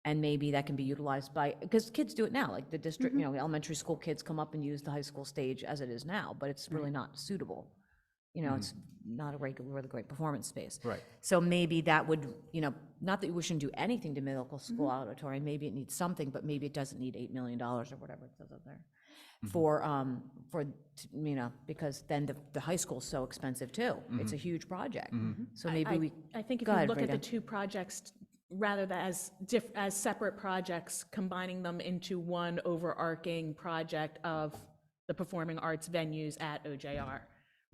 And maybe that can be utilized by, because kids do it now, like the district, you know, elementary school kids come up and use the high school stage as it is now, but it's really not suitable. You know, it's not a regular, really great performance space. Right. So maybe that would, you know, not that we shouldn't do anything to middle school auditorium, maybe it needs something, but maybe it doesn't need $8 million or whatever it says up there. For, you know, because then the high school's so expensive too. It's a huge project. So maybe I think if Go you ahead, look at the Frida. two projects, rather than as separate projects, combining them into one overarching project of the performing arts venues at OJR,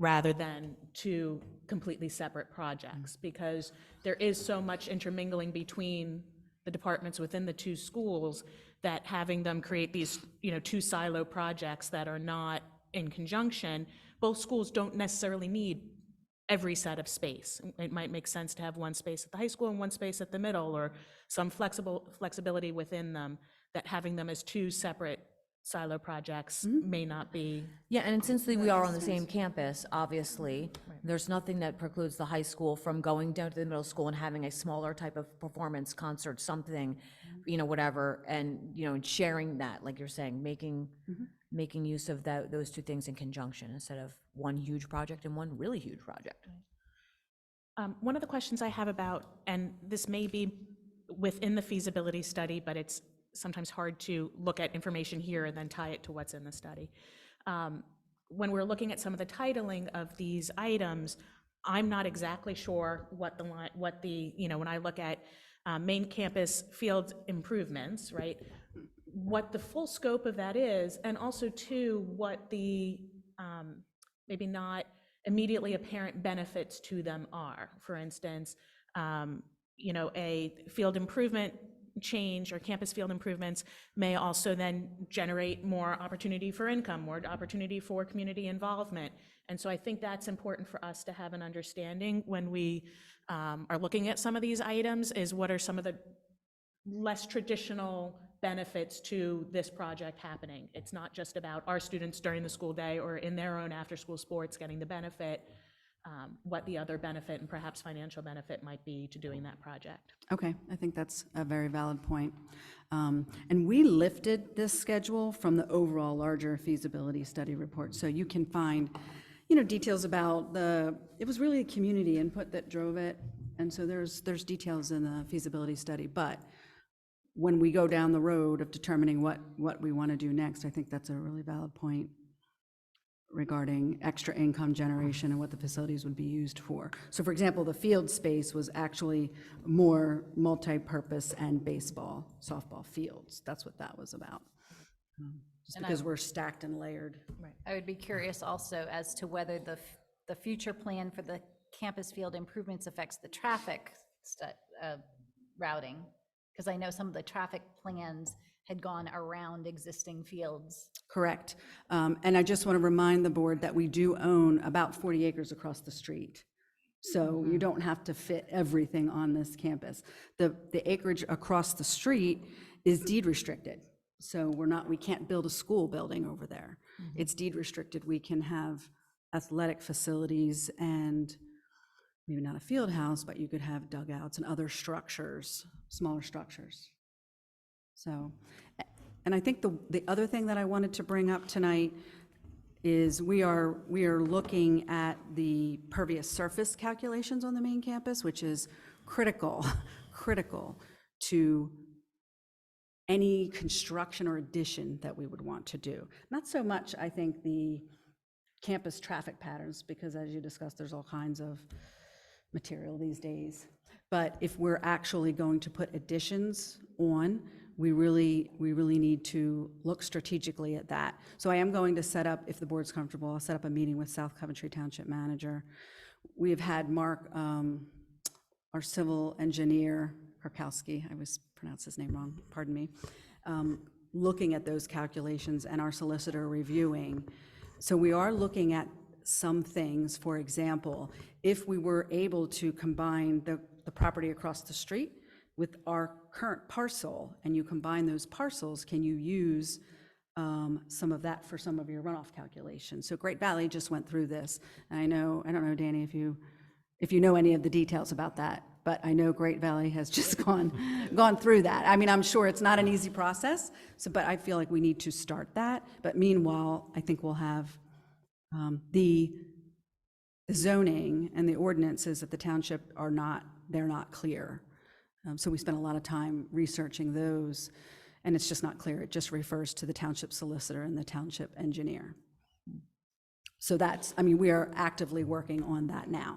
rather than two completely separate projects, because there is so much intermingling between the departments within the two schools that having them create these, you know, two silo projects that are not in conjunction, both schools don't necessarily need every set of space. It might make sense to have one space at the high school and one space at the middle, or some flexibility within them, that having them as two separate silo projects may not be. Yeah, and since we are on the same campus, obviously, there's nothing that precludes the high school from going down to the middle school and having a smaller type of performance concert, something, you know, whatever, and, you know, and sharing that, like you're saying, making use of those two things in conjunction instead of one huge project and one really huge project. One of the questions I have about, and this may be within the feasibility study, but it's sometimes hard to look at information here and then tie it to what's in the study. When we're looking at some of the titling of these items, I'm not exactly sure what the, you know, when I look at main campus field improvements, right, what the full scope of that is, and also too, what the maybe not immediately apparent benefits to them are. For instance, you know, a field improvement change or campus field improvements may also then generate more opportunity for income, more opportunity for community involvement. And so I think that's important for us to have an understanding when we are looking at some of these items, is what are some of the less traditional benefits to this project happening. It's not just about our students during the school day or in their own after-school sports getting the benefit, what the other benefit and perhaps financial benefit might be to doing that project. Okay, I think that's a very valid point. And we lifted this schedule from the overall larger feasibility study report. So you can find, you know, details about it was really community input that drove it. And so there's details in the feasibility study. But when we go down the road of determining what we want to do next, I think that's a really valid point regarding extra income generation and what the facilities would be used for. So for example, the field space was actually more multi-purpose and baseball, softball fields. That's what that was about. Just because we're stacked and layered. I would be curious also as to whether the future plan for the campus field improvements affects the traffic routing, because I know some of the traffic plans had gone around existing fields. Correct. And I just want to remind the board that we do own about 40 acres across the street. So you don't have to fit everything on this campus. The acreage across the street is deed restricted. So we can't build a school building over there. It's deed restricted. We can have athletic facilities and maybe not a field house, but you could have dugouts and other structures, smaller structures. So, and I think the other thing that I wanted to bring up tonight is we are looking at the pervious surface calculations on the main campus, which is critical to any construction or addition that we would want to do. Not so much, I think, the campus traffic patterns, because as you discussed, there's all kinds of material these days. But if we're actually going to put additions on, we really need to look strategically at that. So I am going to set up, if the board's comfortable, I'll set up a meeting with South Coventry Township Manager. We have had Mark, our civil engineer, Karkowski, I always pronounce his name wrong, pardon me, looking at those calculations, and our solicitor reviewing. So we are looking at some things. For example, if we were able to combine the property across the street with our current parcel, and you combine those parcels, can you use some of that for some of your runoff calculations? So Great Valley just went through this, and I don't know, Danny, if you know any of the details about that. but I know Great Valley has just gone through that. I mean, I'm sure it's not an easy process, so, but I feel like we need to start that. But meanwhile, I think we'll have the zoning and the ordinances at the township they're not clear. So we spent a lot of time researching those, and it's just not clear. It just refers to the township solicitor and the township engineer. So I mean, we are actively working on that now.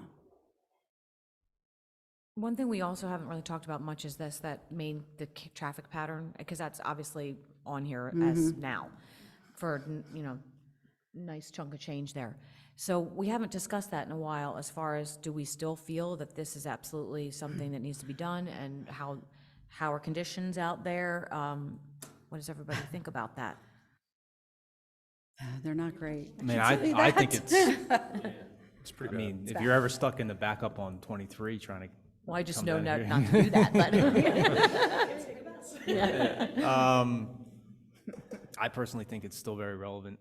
One thing we also haven't really talked about much is the traffic pattern, because that's obviously on here as now for, nice chunk of change there. So we haven't discussed that in a while, as far as, do we still feel that this is absolutely something that needs to be done, and how are conditions out there? What does everybody think about that? They're not great. I mean, I think it's pretty bad. I mean, if you're ever stuck in the backup on 23 trying to. Well, I just come know down not here. to do that, but. I personally think it's still very relevant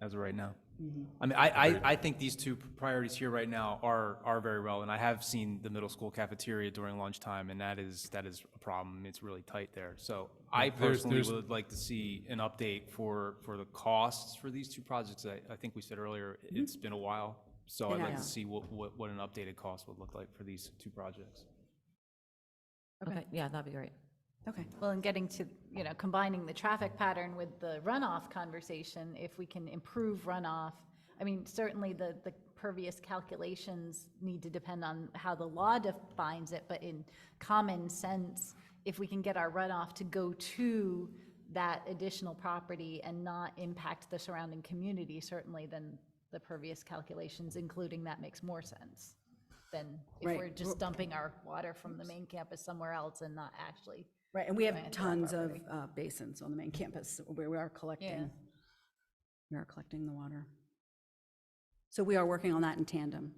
as of right now. Mm-hmm. I mean, I think these two priorities here right now are very relevant. I have seen the middle school cafeteria during lunchtime, and that is a problem. It's really tight there. So I personally would like to see an update for the costs for these two projects. I think we said earlier, it's been a while. So I'd like to see what an updated cost would look like for these two projects. Okay, yeah, that'd be great. Okay. Well, and getting to, combining the traffic pattern with the runoff conversation, if we can improve runoff, I mean, certainly the pervious calculations need to depend on how the law defines it, but in common sense, if we can get our runoff to go to that additional property and not impact the surrounding community, certainly then the pervious calculations, including that, makes more sense than if Right. we're just dumping our water from the main campus somewhere else and not actually. Right, and we have Right, that tons of property. basins on the main campus where we are collecting. Yeah. We are collecting the water. So we are working on that in tandem.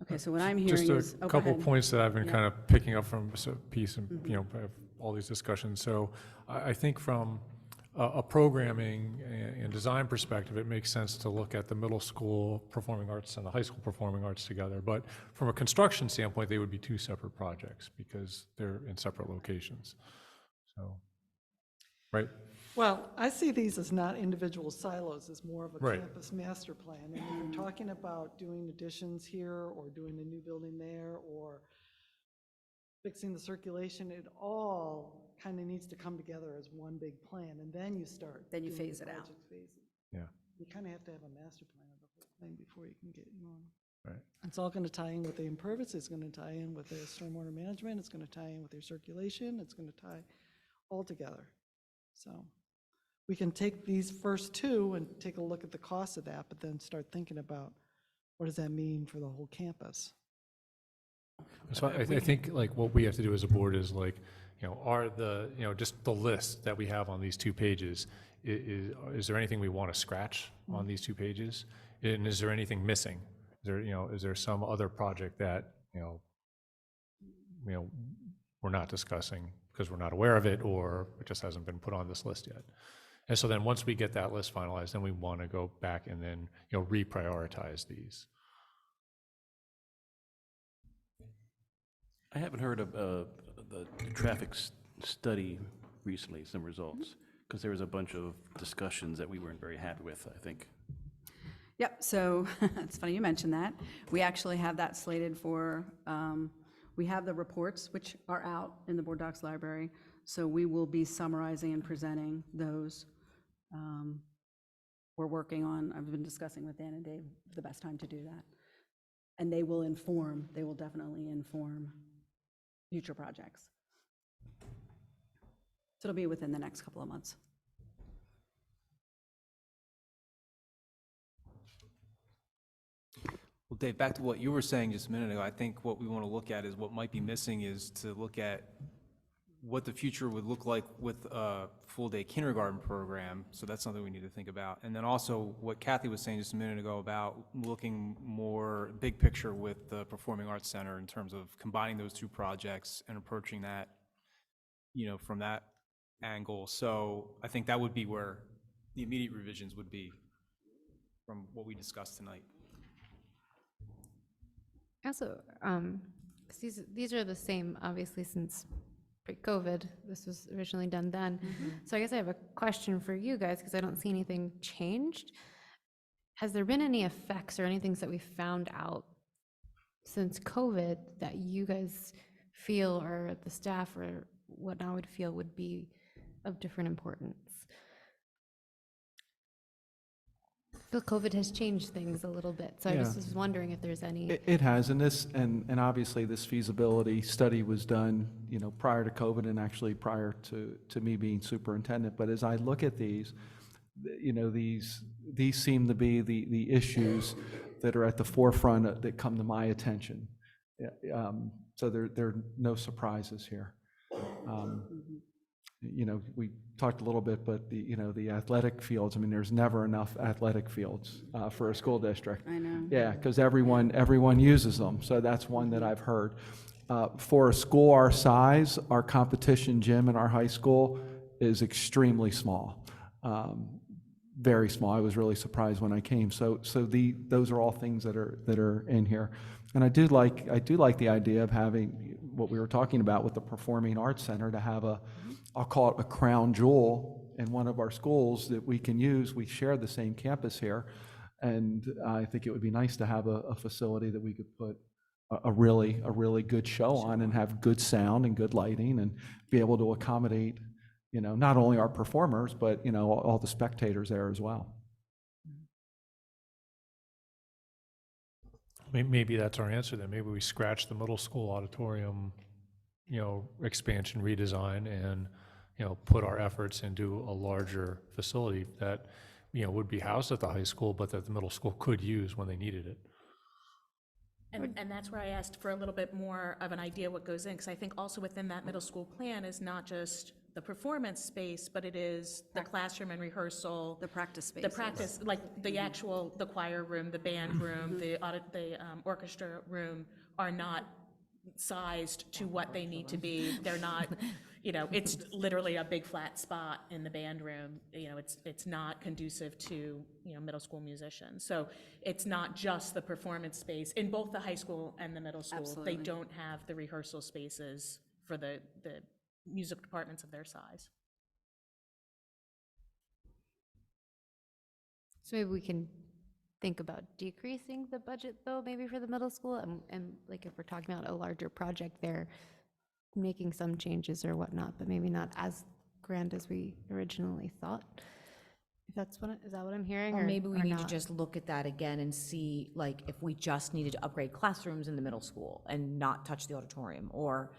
Okay, so what I'm hearing is. Just oh, a go couple ahead. points that I've been Yeah. kind of picking up from this piece and, all these discussions. So I think from a programming and design perspective, it makes sense to look at the middle school performing arts and the high school performing arts together. But from a construction standpoint, they would be two separate projects because they're in separate locations. So, right? Well, I see these as not individual silos, as more of a Right. campus master plan. And when you're talking about doing additions here, or doing a new building there, or fixing the circulation, it all kind of needs to come together as one big plan, and then you start. Then you doing phase the it out. project phases. Yeah. You kind of have to have a master plan of the whole thing before you can get going. Right. It's all going to tie in with the impervious, it's going to tie in with the stormwater management, it's going to tie in with your circulation, it's going to tie all together. So we can take these first two and take a look at the cost of that, but then start thinking about what does that mean for the whole campus? So I think like what we have to do as a board is like, are the, just the list that we have on these 2 pages, is there anything we want to scratch on these 2 pages? And is there anything missing? Is there some other project that, we're not discussing because we're not aware of it, or it just hasn't been put on this list yet? And so then once we get that list finalized, then we want to go back and then, reprioritize these. I haven't heard of the traffic study recently, some results, because there was a bunch of discussions that we weren't very happy with, I think. Yep, so it's funny you mentioned that. We actually have that slated for, we have the reports, which are out in the board docs library, so we will be summarizing and presenting those. We're working on, I've been discussing with Dan and Dave the best time to do that. And they will definitely inform future projects. So it'll be within the next couple of months. Well, Dave, back to what you were saying just a minute ago, I think what we want to look at is what might be missing is to look at what the future would look like with a full-day kindergarten program. So that's something we need to think about. And then also what Kathy was saying just a minute ago about looking more big picture with the Performing Arts Center in terms of combining those 2 projects and approaching that, from that angle. So I think that would be where the immediate revisions would be from what we discussed tonight. Also, 'cause these are the same, obviously, since pre-COVID. This was originally done then. So I guess I have a question for you guys, because I don't see anything changed. Has there been any effects or anything that we found out since COVID that you guys feel, or the staff or whatnot would feel would be of different importance? I feel COVID has changed things a little bit, so I just Yeah. was wondering if there's any. It has, and obviously this feasibility study was done, prior to COVID and actually prior to me being superintendent. But as I look at these, these seem to be the issues that are at the forefront that come to my attention. So there are no surprises here. We talked a little bit, but the athletic fields, there's never enough athletic fields for a school district. I know. Yeah, because everyone uses them, so that's one that I've heard. For a school our size, our competition gym in our high school is extremely small, very small. I was really surprised when I came. So those are all things that are in here, and I do like the idea of having what we were talking about with the Performing Arts Center, to have I'll call it a crown jewel in one of our schools that we can use. We share the same campus here, and I think it would be nice to have a facility that we could put a really good show on, and have good sound and good lighting, and be able to accommodate, not only our performers, but, all the spectators there as well. Maybe that's our answer then. Maybe we scratch the middle school auditorium, expansion, redesign, and, put our efforts into a larger facility that, would be housed at the high school, but that the middle school could use when they needed it. And that's where I asked for a little bit more of an idea what goes in, because I think also within that middle school plan is not just the performance space, but it is the classroom and rehearsal. The practice space. The practice, like the actual, the choir room, the band room, the orchestra room are not sized to what they need to be. They're not, it's literally a big flat spot in the band room. It's not conducive to, middle school musicians. So it's not just the performance space in both the high school and the middle school. Absolutely. They don't have the rehearsal spaces for the music departments of their size. So maybe we can think about decreasing the budget, though, maybe for the middle school, and like if we're talking about a larger project there, making some changes or whatnot, but maybe not as grand as we originally thought. If that's is that what I'm hearing? Or maybe we or need to not? just look at that again and see, like, if we just needed to upgrade classrooms in the middle school and not touch the auditorium, or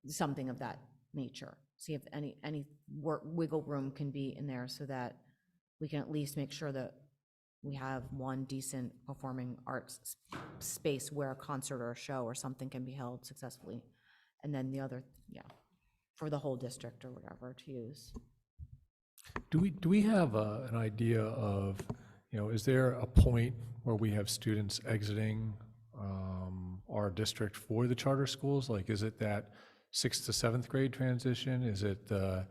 something of that nature. See if any wiggle room can be in there, so that we can at least make sure that we have one decent performing arts space where a concert or a show or something can be held successfully. And then the other, for the whole district or whatever to use. Do we have an idea of, is there a point where we have students exiting our district for the charter schools? Like, is it that 6th to 7th grade transition? Is it the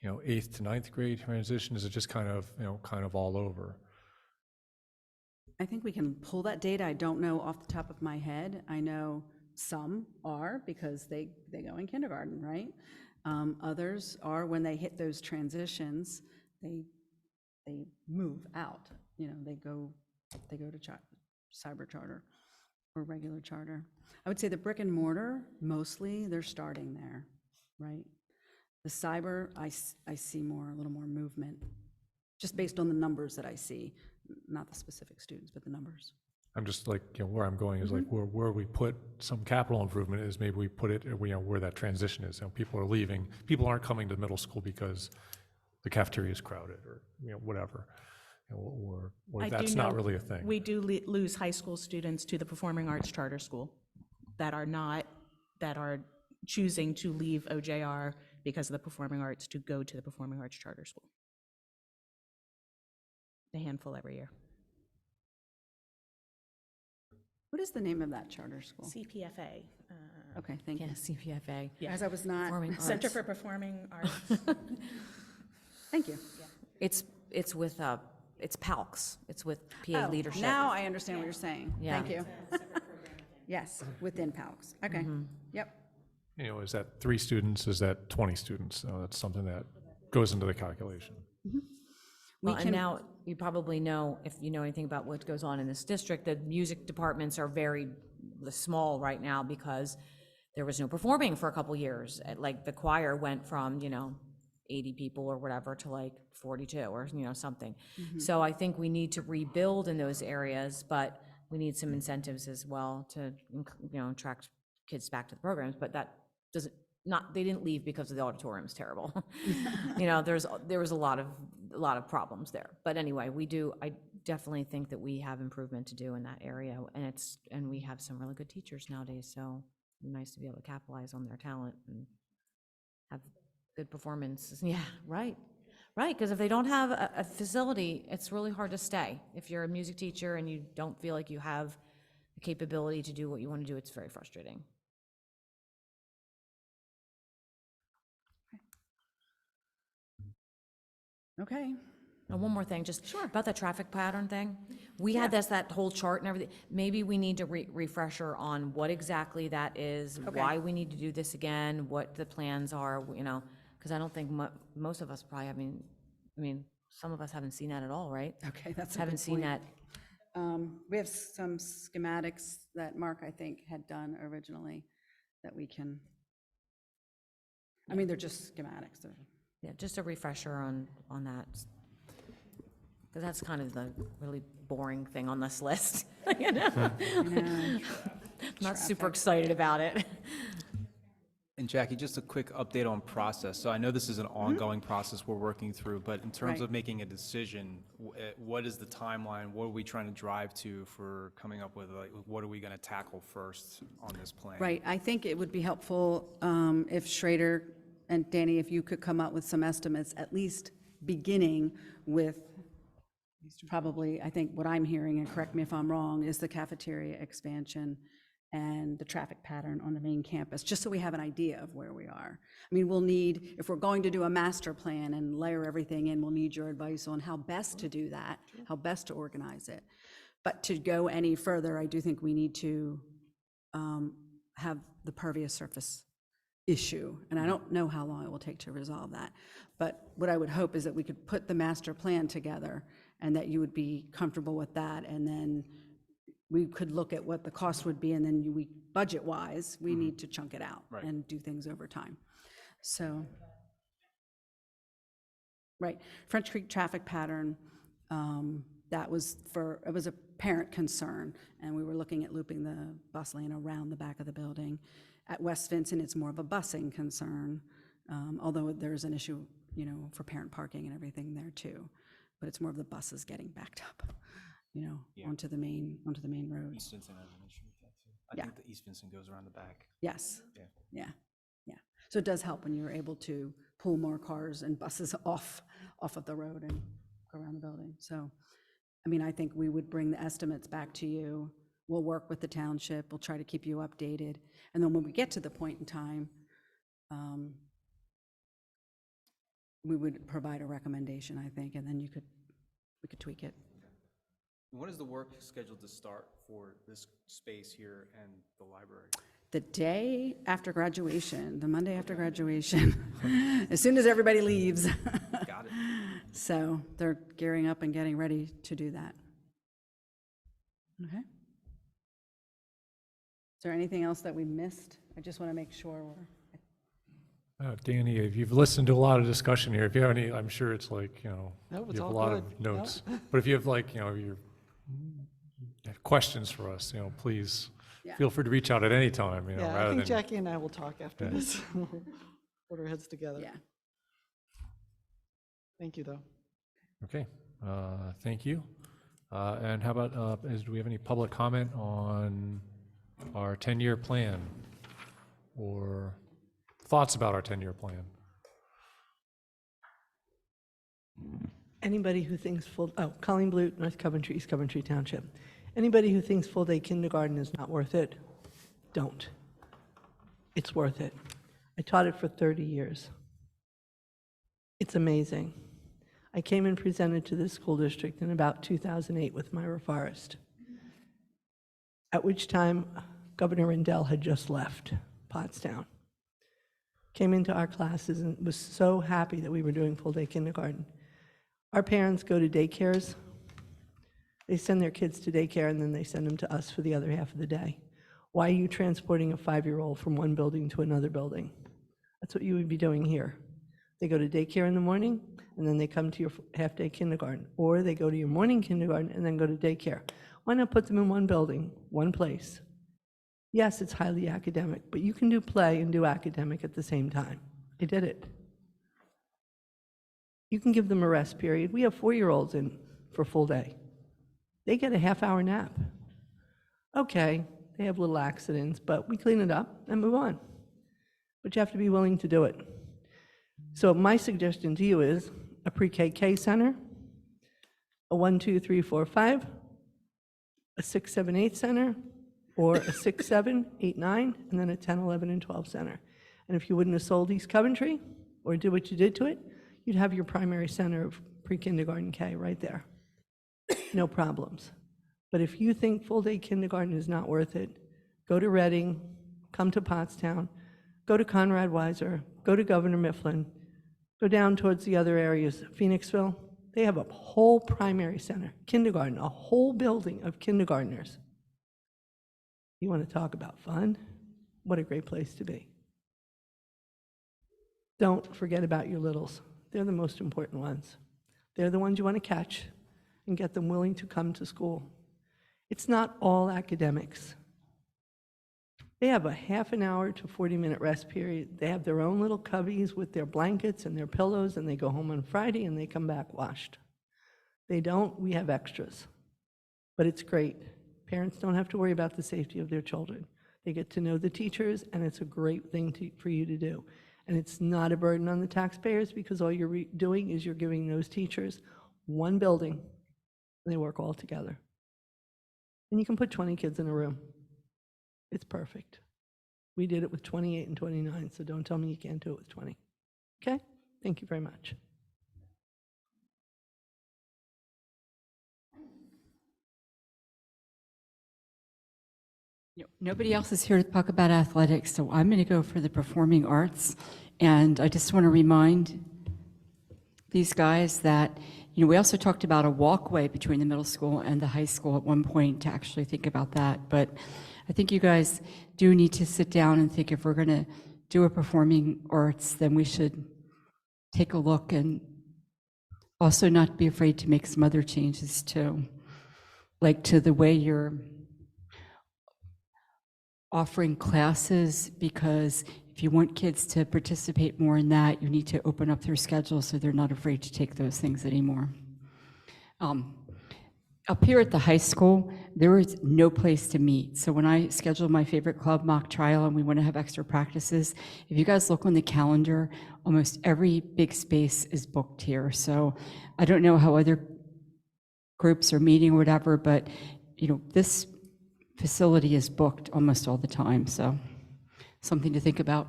8th to 9th grade transition? Is it just kind of all over? I think we can pull that data. I don't know off the top of my head. I know some are because they go in kindergarten, right? Others are when they hit those transitions, they move out. They go to cyber charter or regular charter. I would say the brick and mortar, mostly they're starting there, right? The cyber, I see a little more movement, just based on the numbers that I see, not the specific students, but the numbers. I'm just like, where I'm going is like where we put some capital improvement is maybe we put it, where that transition is. People are leaving. People aren't coming to middle school because the cafeteria is crowded or, whatever. Or that's not really a thing. We do lose high school students to the Performing Arts Charter School that are choosing to leave OJR because of the performing arts to go to the Performing Arts Charter School. A handful every year. What is the name of that charter school? CPFA. Okay, thank you. CPFA. Yeah. As I was not. Performing Arts. Center for Performing Arts. Thank you. It's with it's PALCS. It's with PA Oh, leadership. Now I understand what you're saying. Yeah. Thank you. yes, within PALCS. Okay, yep. You know, is that 3 students, is that 20 students? That's something that goes into the calculation. Well, and now you probably know, if you know anything about what goes on in this district, the music departments are very small right now because there was no performing for a couple years. Like the choir went from, 80 people or whatever to like 42 or, something. So I think we need to rebuild in those areas, but we need some incentives as well to, attract kids back to the programs, but that doesn't, they didn't leave because the auditorium's terrible. There was a lot of problems there. But anyway, I definitely think that we have improvement to do in that area, and we have some really good teachers nowadays, so it's nice to be able to capitalize on their talent and have good performances. Yeah, right, because if they don't have a facility, it's really hard to stay. If you're a music teacher and you don't feel like you have the capability to do what you want to do, it's very frustrating. Okay. And one more thing, just about the traffic pattern thing. We had that whole chart and everything. Maybe we need to refresher on what exactly that is, why we need to do this again, what the plans are, because I don't think most of us probably some of us haven't seen that at all, right? Okay, that's a Haven't good seen point. that. We have some schematics that Mark, I think, had done originally that we can, they're just schematics. Yeah, just a refresher on that. Because that's kind of the really boring thing on this list. Not super excited about it. And Jackie, just a quick update on process. So I know this is an ongoing process we're working through, but in terms of making a decision, what is the timeline? What are we trying to drive to for coming up with, what are we going to tackle first on this plan? Right, I think it would be helpful if Schrader and Danny, if you could come up with some estimates, at least beginning with probably, I think what I'm hearing, and correct me if I'm wrong, is the cafeteria expansion and the traffic pattern on the main campus, just so we have an idea of where we are. We'll need, if we're going to do a master plan and layer everything in, we'll need your advice on how best to do that, how best to organize it. But to go any further, I do think we need to have the pervious surface issue, and I don't know how long it will take to resolve that. But what I would hope is that we could put the master plan together and that you would be comfortable with that, and then we could look at what the cost would be, and then we, budget-wise, we need to chunk it out and do things over time. So, right, French Creek traffic pattern, it was a parent concern, and we were looking at looping the bus lane around the back of the building. At West Vincent, it's more of a busing concern, although there's an issue, for parent parking and everything there too. But it's more of the buses getting backed up, onto the main roads. East Vincent has an issue with that too. I think the East Vincent goes around the back. Yes. Yeah. Yeah. So it does help when you're able to pull more cars and buses off of the road and go around the building. So, I think we would bring the estimates back to you. We'll work with the township. We'll try to keep you updated. And then when we get to the point in time, we would provide a recommendation, I think, and then we could tweak it. When is the work scheduled to start for this space here and the library? The day after graduation, the Monday after graduation, as soon as everybody leaves. Got it. So they're gearing up and getting ready to do that. Okay. Is there anything else that we missed? I just want to make sure we're. Danny, if you've listened to a lot of discussion here, if you have any, I'm sure it's like, No, you it's have all a lot good. of notes. But if you have your questions for us, please feel free to reach out at any time, Yeah, I rather think than. Jackie and I will talk after this. We'll put our heads together. Yeah. Thank you, though. Okay, thank you. And how about, do we have any public comment on our 10-year plan or thoughts about our 10-year plan? Anybody who thinks Colleen Blute, North Coventry, East Coventry Township. Anybody who thinks full-day kindergarten is not worth it, don't. It's worth it. I taught it for 30 years. It's amazing. I came and presented to the school district in about 2008 with Myra Forrest, at which time Governor Rendell had just left Pottstown. Came into our classes and was so happy that we were doing full-day kindergarten. Our parents go to daycares. They send their kids to daycare and then they send them to us for the other half of the day. Why are you transporting a 5-year-old from one building to another building? That's what you would be doing here. They go to daycare in the morning and then they come to your half-day kindergarten, or they go to your morning kindergarten and then go to daycare. Why not put them in one building, one place? Yes, it's highly academic, but you can do play and do academic at the same time. I did it. You can give them a rest period. We have 4-year-olds in for full day. They get a half-hour nap. Okay, they have little accidents, but we clean it up and move on. But you have to be willing to do it. So my suggestion to you is a pre-KK center, a 1, 2, 3, 4, 5, a 6, 7, 8 center, or a 6, 7, 8, 9, and then a 10, 11, and 12 center. And if you wouldn't have sold East Coventry or do what you did to it, you'd have your primary center of pre-kindergarten K right there. No problems. But if you think full-day kindergarten is not worth it, go to Reading, come to Pottstown, go to Conrad Weiser, go to Governor Mifflin, go down towards the other areas, Phoenixville. They have a whole primary center, kindergarten, a whole building of kindergartners. You want to talk about fun? What a great place to be. Don't forget about your littles. They're the most important ones. They're the ones you want to catch and get them willing to come to school. It's not all academics. They have a half an hour to 40-minute rest period. They have their own little cubbies with their blankets and their pillows, and they go home on Friday and they come back washed. They don't, we have extras. But it's great. Parents don't have to worry about the safety of their children. They get to know the teachers, and it's a great thing for you to do. And it's not a burden on the taxpayers, because all you're doing is you're giving those teachers one building, and they work all together. And you can put 20 kids in a room. It's perfect. We did it with 28 and 29, so don't tell me you can't do it with 20. Okay? Thank you very much. Nobody else is here to talk about athletics, so I'm going to go for the performing arts. And I just want to remind these guys that, you know, we also talked about a walkway between the middle school and the high school at one point to actually think about that. But I think you guys do need to sit down and think, if we're going to do a performing arts, then we should take a look and also not be afraid to make some other changes too, like to the way you're offering classes, because if you want kids to participate more in that, you need to open up their schedule so they're not afraid to take those things anymore. Up here at the high school, there was no place to meet. So when I scheduled my favorite club mock trial and we want to have extra practices, if you guys look on the calendar, almost every big space is booked here. So I don't know how other groups are meeting or whatever, but you know, this facility is booked almost all the time. So something to think about.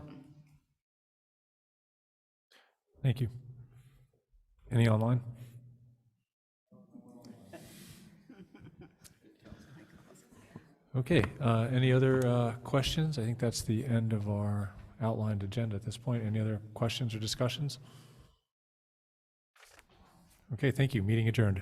Thank you. Any online? Okay, any other questions? I think that's the end of our outlined agenda at this point. Any other questions or discussions? Okay, thank you. Meeting adjourned.